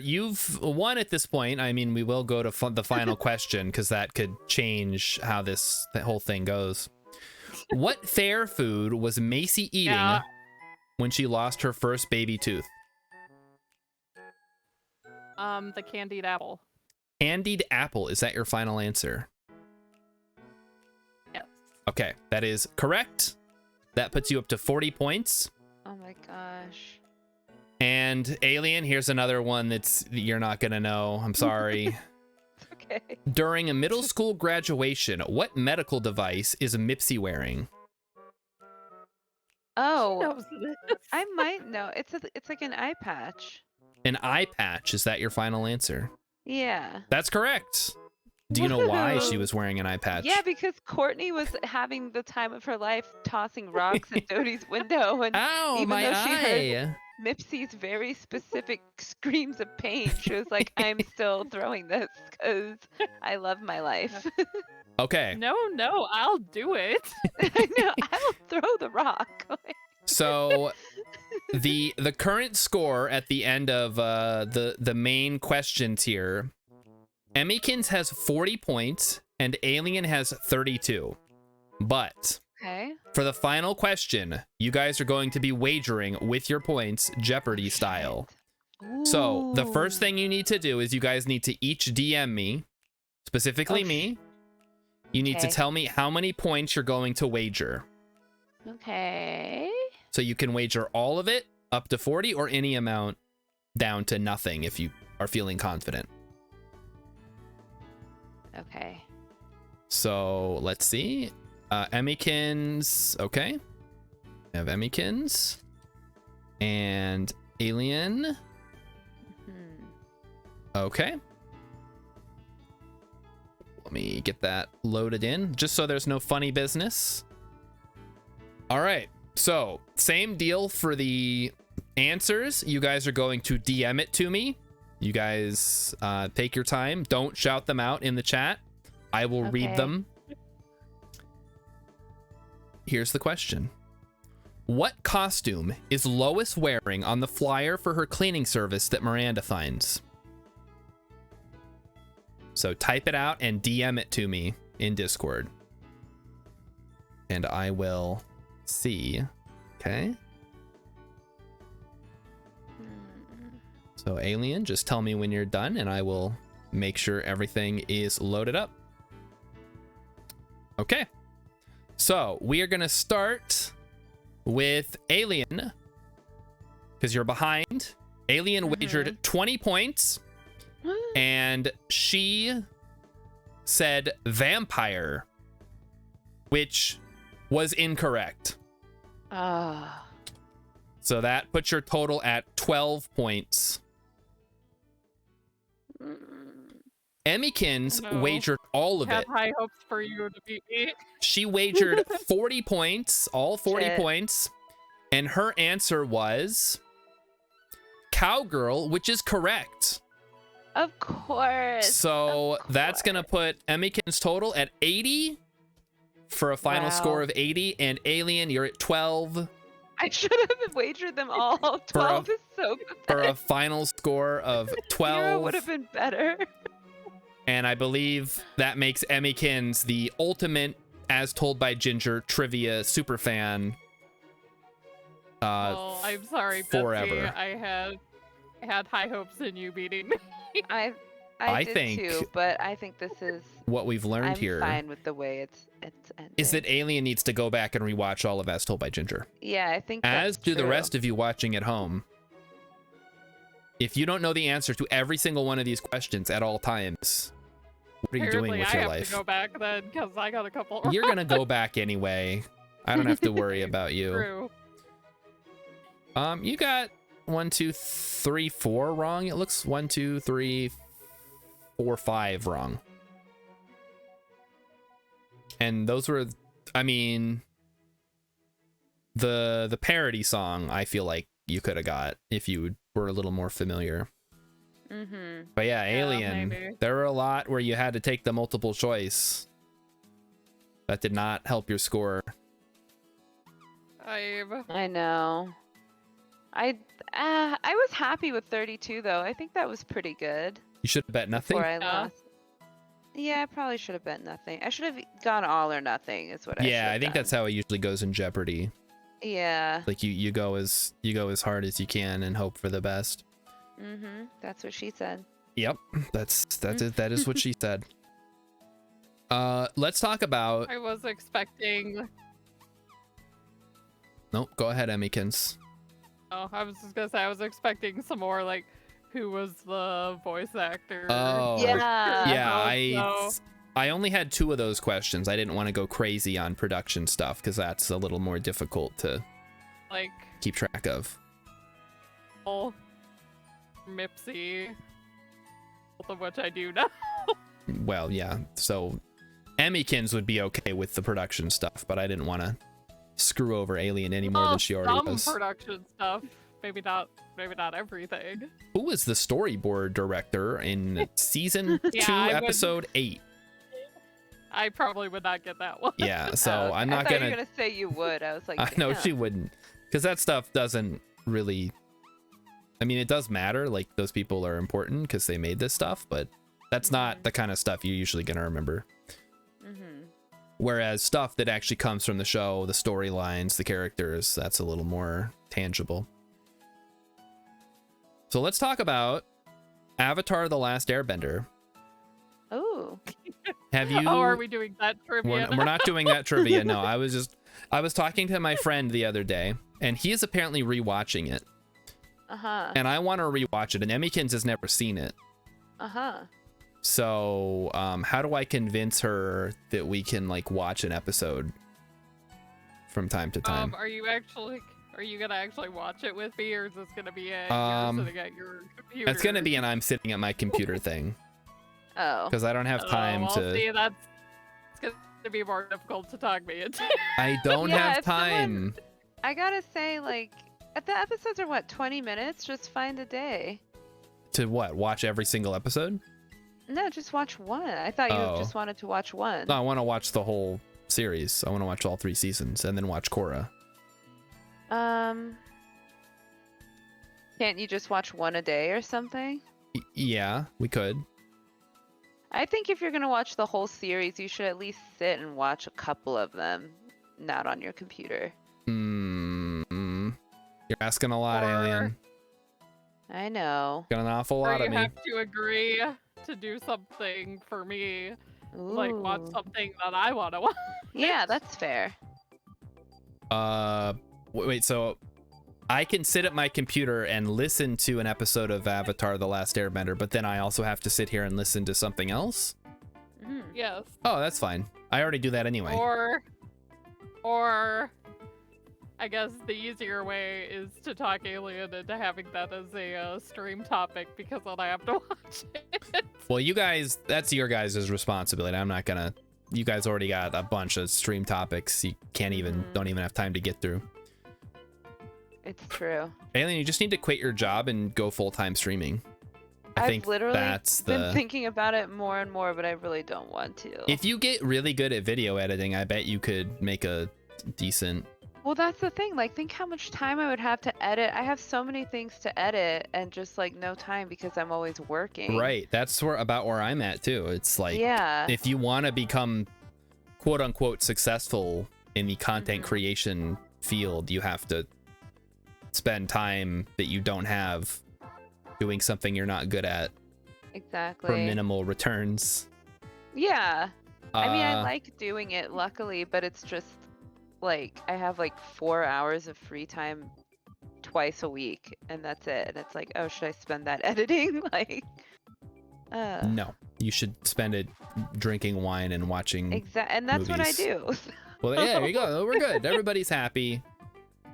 you've won at this point. I mean, we will go to the final question because that could change how the whole thing goes. What fair food was Macy eating when she lost her first baby tooth? The candied apple. Candied apple. Is that your final answer? Yes. Okay, that is correct. That puts you up to 40 points. Oh my gosh. And Alien, here's another one you're not gonna know. I'm sorry. Okay. During a middle school graduation, what medical device is Mipsy wearing? Oh, I might know. It's like an eye patch. An eye patch. Is that your final answer? Yeah. That's correct. Do you know why she was wearing an eye patch? Yeah, because Courtney was having the time of her life tossing rocks at Dodie's window, and Ow, even my though she eye. heard Mipsy's very specific screams of pain, she was like, "I'm still throwing this because I love my life." Okay. No, I'll do it. I know. I'll throw the rock. So the current score at the end of the main questions here, Emmiekins has 40 points and Alien has 32. But Okay. for the final question, you guys are going to be wagering with your points, Jeopardy style. So the first thing you need to do is you guys need to each DM me, specifically me. You need to tell me how many points you're going to wager. Okay. So you can wager all of it up to 40 or any amount down to nothing if you are feeling confident. Okay. So let's see. Emmiekins. Okay. I have Emmiekins. And Alien. Okay. Let me get that loaded in just so there's no funny business. All right. So same deal for the answers. You guys are going to DM it to me. You guys take your time. Don't shout them out in the chat. I will read them. Here's the question. What costume is Lois wearing on the flyer for her cleaning service that Miranda finds? So type it out and DM it to me in Discord. And I will see. Okay. So Alien, just tell me when you're done and I will make sure everything is loaded up. Okay. So we are going to start with Alien because you're behind. Alien wagered 20 points and she said vampire, which was incorrect. So that puts your total at 12 points. Emmiekins wagered all of it. I have high hopes for you to beat me. She wagered 40 points, all 40 points, and her answer was cowgirl, which is correct. Of course. So that's going to put Emmiekins' total at 80 for a final score of 80, and Alien, you're at 12. I should have wagered them all. 12 is so pathetic. For a final score of 12. 0 would have been better. And I believe that makes Emmiekins the ultimate As Told by Ginger trivia super fan. Well, I'm sorry, forever. Betsy. I had high hopes in you beating me. I did think too, but I think this is what we've learned I'm here fine with the way it's ending. is that Alien needs to go back and rewatch all of As Told by Ginger. Yeah, I think As that's do the true. rest of you watching at home. If you don't know the answer to every single one of these questions at all times, what are you doing with your I have life? to go back then because I got a couple. You're gonna go back anyway. I don't have to worry about you. True. You got 1, 2, 3, 4 wrong. It looks 1, 2, 3, 4, 5 wrong. And those were, I mean, the parody song. I feel like you could have got if you were a little more familiar. Mm-hmm. But yeah, Alien. maybe. There were a lot where you had to take the multiple choice. That did not help your score. I know. I was happy with 32 though. I think that was pretty good. You should have bet nothing. Before I lost. Yeah, I probably should have bet nothing. I should have gone all or nothing. Is what I. Yeah, I think that's how it usually goes in Jeopardy. Yeah. Like you go as hard as you can and hope for the best. Mm-hmm. That's what she said. Yep, that is what she said. Let's talk about. I was expecting. Nope, go ahead, Emmiekins. Oh, I was just gonna say I was expecting some more like, who was the voice actor? Oh, Yeah. yeah. I only had 2 of those questions. I didn't want to go crazy on production stuff because that's a little more difficult to like keep track of. Mipsy, both of which I do know. Well, yeah. So Emmiekins would be okay with the production stuff, but I didn't want to screw over Alien any more than she already was. Some production stuff, maybe not everything. Who was the storyboard director in season 2, episode 8? I probably would not get that one. Yeah, so I'm not I thought you gonna. were gonna say you would. I was like, I know damn. she wouldn't, because that stuff doesn't really. I mean, it does matter. Like those people are important because they made this stuff, but that's not the kind of stuff you're usually gonna remember. Mm-hmm. Whereas stuff that actually comes from the show, the storylines, the characters, that's a little more tangible. So let's talk about Avatar: The Last Airbender. Oh. Have you? Oh, are we doing that trivia? We're not doing that trivia. No, I was talking to my friend the other day, and he is apparently rewatching it. Uh-huh. And I want to rewatch it, and Emmiekins has never seen it. Uh-huh. So, how do I convince her that we can like watch an episode from time to time? Are you gonna actually watch it with me, or is this gonna be a you're sitting at your computer? It's gonna be an I'm sitting at my computer thing. Oh. Because I don't have time well, to. See, it's gonna be more difficult to talk me into. I don't Yeah, have if someone- time. I gotta say, like, the episodes are what, 20 minutes? Just find a day. To what? Watch every single episode? No, just watch one. I thought you just wanted to watch one. No, I want to watch the whole series. I want to watch all 3 seasons and then watch Korra. Can't you just watch one a day or something? Yeah, we could. I think if you're gonna watch the whole series, you should at least sit and watch a couple of them, not on your computer. You're asking a lot, Alien. I know. Got an awful Or lot you of me. have to agree to do something for me, like watch Ooh. something that I want to watch. Yeah, that's fair. Wait, so I can sit at my computer and listen to an episode of Avatar: The Last Airbender, but then I also have to sit here and listen to something else? Mhm. Yes. Oh, that's fine. I already do that anyway. Or I guess the easier way is to talk Alien into having that as a stream topic, because then I have to watch it. Well, you guys, that's your guys' responsibility. I'm not gonna. You guys already got a bunch of stream topics you can't even, don't even have time to get through. It's true. Alien, you just need to quit your job and go full-time streaming. I I've think literally that's been thinking about it more and more, but I really don't want to. If you get really good at video editing, I bet you could make a decent. Well, that's the thing. Like, think how much time I would have to edit. I have so many things to edit and just like no time because I'm always working. Right. That's about where I'm at too. It's like, Yeah. if you want to become quote unquote successful in the content Mhm. creation field, you have to spend time that you don't have doing something you're not good at Exactly. for minimal returns. Yeah. I mean, I Uh, like doing it, luckily, but it's just like I have like 4 hours of free time twice a week, and that's it. And it's like, oh, should I spend that editing? Like, no, you should spend it drinking wine and watching. and that's what I movies. do. Well, yeah, there you go. We're good. Everybody's happy,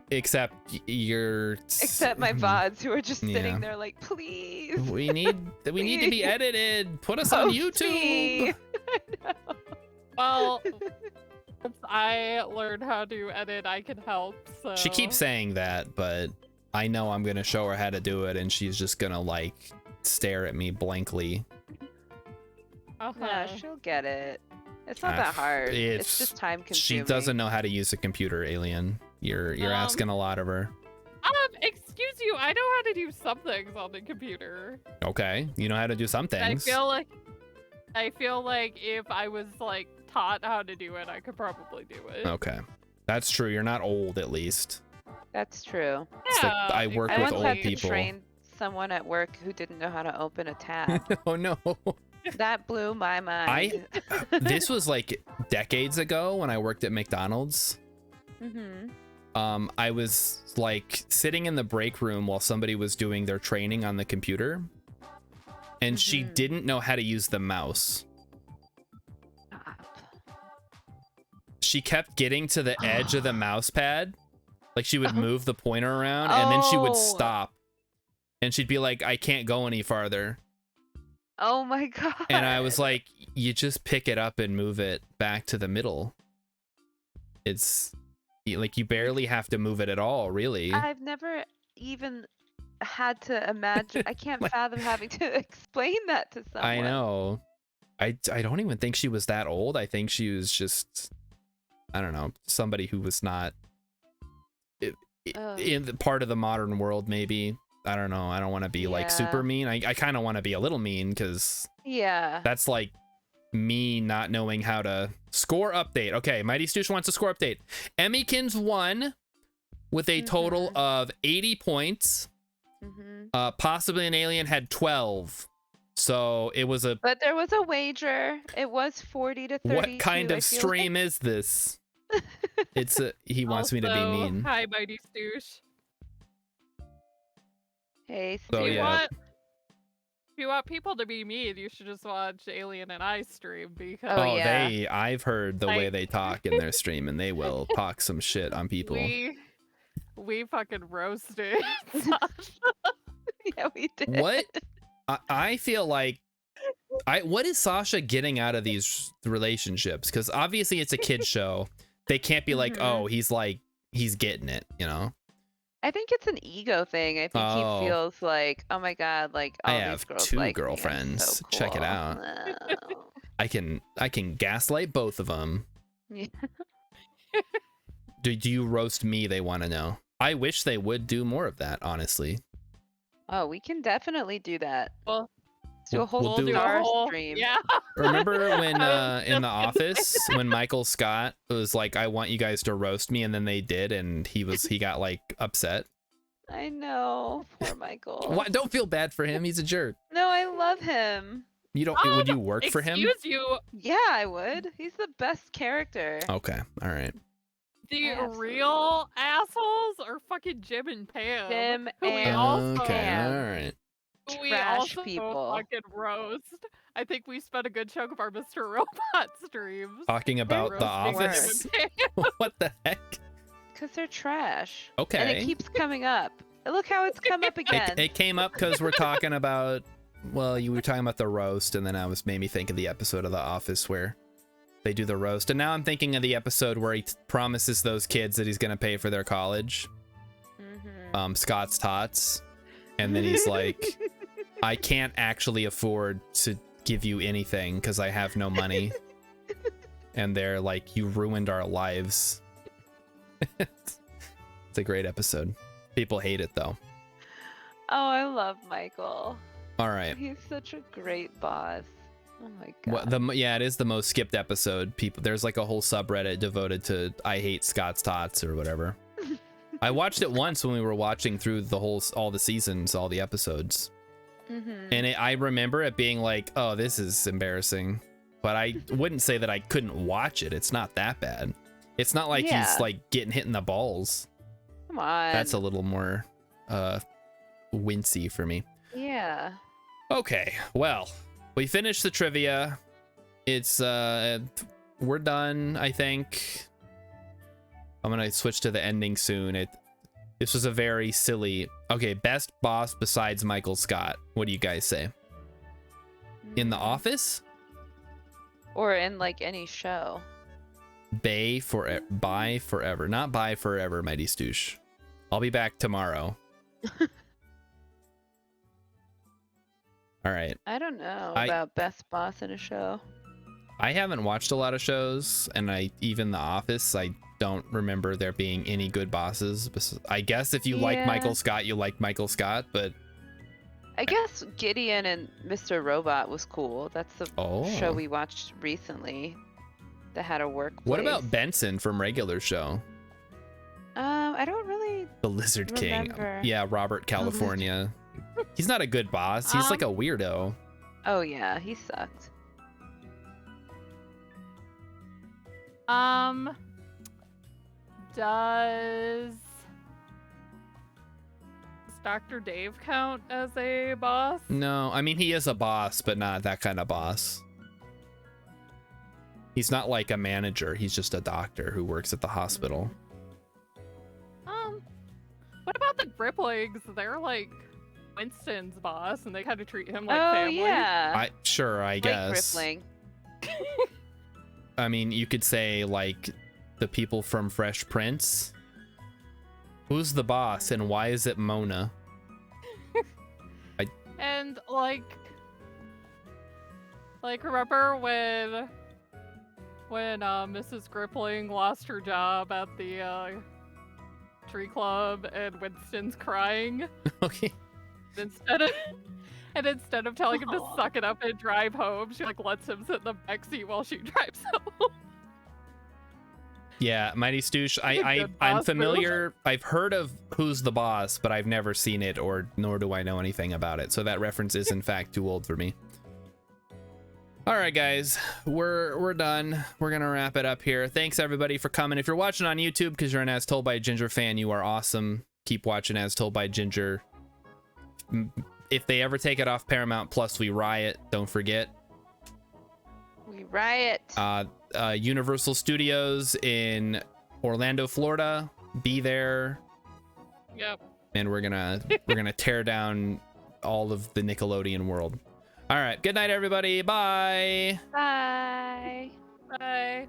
except you're. Except my VODs who are just Yeah. sitting there like, please. We need to be edited. Put us on Post YouTube. me. I know. Well, once I learn how to edit, I can help. So She keeps saying that, but I know I'm gonna show her how to do it, and she's just gonna like stare at me blankly. Yeah, she'll get it. It's not that hard. It's just time consuming. She doesn't know how to use a computer, Alien. You're asking a lot of her. Excuse you, I know how to do some things on the computer. Okay, you know how to do some things. I feel like if I was like taught how to do it, I could probably do it. Okay, that's true. You're not old, at least. That's true. It's like I work I with once old had to people. train someone at work who didn't know how to open a tab. Oh no. That blew my mind. This was like decades ago when I worked at McDonald's. I was like sitting in the break room while somebody was doing their training on the computer, and she didn't know how to use the mouse. She kept getting to the edge of the mouse pad, like she would move the pointer around, and then she would stop, and she'd be like, I can't go any farther. Oh my god. And I was like, you just pick it up and move it back to the middle. It's like you barely have to move it at all, really. I've never even had to imagine. I can't fathom having to explain that to someone. I know. I don't even think she was that old. I think she was just, I don't know, somebody who was not in the part of the modern world, maybe. I don't know. I don't want to be like super mean. I kind of want to be a little mean, because that's like me not knowing how to score update. Okay, Mighty Stoosh wants a score update. Emmiekins won with a total of 80 points. Possibly an Alien had 12. So it was a. But there was a wager. It was 40 to 32. What kind of stream is this? It's a. He wants me to be mean. Hi, Mighty Stoosh. Hey, so if you want people to be mean, you should just watch Alien and I stream, because I've heard the way they talk in their stream, and they will talk some shit on people. We fucking roasted. Yeah, we did. What? I feel like what is Sasha getting out of these relationships? Because obviously it's a kid show. They can't be like, oh, he's getting it, you know? I think it's an ego thing. I think he feels like, oh my god, like all I have these girls 2 like girlfriends. So cool. Check it out. No. I can gaslight both of them. Yeah. Do you roast me? They want to know. I wish they would do more of that, honestly. Oh, we can definitely do that. Well, do a whole stream. Yeah. Remember when in The Office when Michael Scott was like, I want you guys to roast me, and then they did, and he got like upset. I know, poor Michael. What? Don't feel bad for him. He's a jerk. No, I love him. You don't? Would you work for him? Excuse you. Yeah, I would. He's the best character. Okay, all right. The real assholes are fucking Jim and Pam. Jim who we and also, Pam. All right. We Trash also people. fucking roast. I think we spent a good chunk of our Mr. Robot streams Talking about The roasting Office. Jim and Pam. What the heck? Because they're trash. Okay. And it keeps coming up. Look how it's come up again. It came up because we're talking about. Well, you were talking about the roast, and then made me think of the episode of The Office where they do the roast, and now I'm thinking of the episode where he promises those kids that he's gonna pay for their college. Scott's Tots, and then he's like, I can't actually afford to give you anything because I have no money. And they're like, you ruined our lives. It's a great episode. People hate it though. Oh, I love Michael. All right. He's such a great boss. Oh my god. Yeah, it is the most skipped episode. There's like a whole subreddit devoted to I hate Scott's tots or whatever. I watched it once when we were watching through all the seasons, all the episodes. And I remember it being like, oh, this is embarrassing. But I wouldn't say that I couldn't watch it. It's not that bad. It's not like he's like getting hit in the balls. Come on. That's a little more wincy for me. Yeah. Okay, well, we finished the trivia. It's we're done, I think. I'm gonna switch to the ending soon. This was a very silly. Okay, best boss besides Michael Scott. What do you guys say? In The Office? Or in like any show. Bye forever. Not bye forever, Mighty Stoosh. I'll be back tomorrow. All right. I don't know about best boss in a show. I haven't watched a lot of shows, and even The Office, I don't remember there being any good bosses. I guess if you like Michael Scott, you like Michael Scott, but I guess Gideon and Mr. Robot was cool. That's the show we watched recently that had a workplace. What about Benson from Regular Show? I don't really. The Lizard remember. King. Yeah, Robert California. He's not a good boss. He's like a weirdo. Oh yeah, he sucked. Does Dr. Dave count as a boss? No, I mean, he is a boss, but not that kind of boss. He's not like a manager. He's just a doctor who works at the hospital. What about the Griplings? They're like Winston's boss, and they kind of treat him like Oh family. yeah. I guess. Gripling. I mean, you could say like the people from Fresh Prince. Who's the boss, and why is it Mona? And like remember when Mrs. Gripling lost her job at the tree club and Winston's crying? Okay. Instead of telling him to suck it up and drive home, she like lets him sit in the backseat while she drives home. Yeah, Mighty Stoosh. I'm familiar. I've heard of Who's the Boss, but I've never seen it, nor do I know anything about it. So that reference is in fact too old for me. All right, guys, we're done. We're gonna wrap it up here. Thanks everybody for coming. If you're watching on YouTube because you're an As Told by Ginger fan, you are awesome. Keep watching As Told by Ginger. If they ever take it off Paramount Plus, we riot. Don't forget. We riot. Universal Studios in Orlando, Florida. Be there. Yep. And we're gonna tear down all of the Nickelodeon world. All right. Good night, everybody. Bye. Bye. Bye.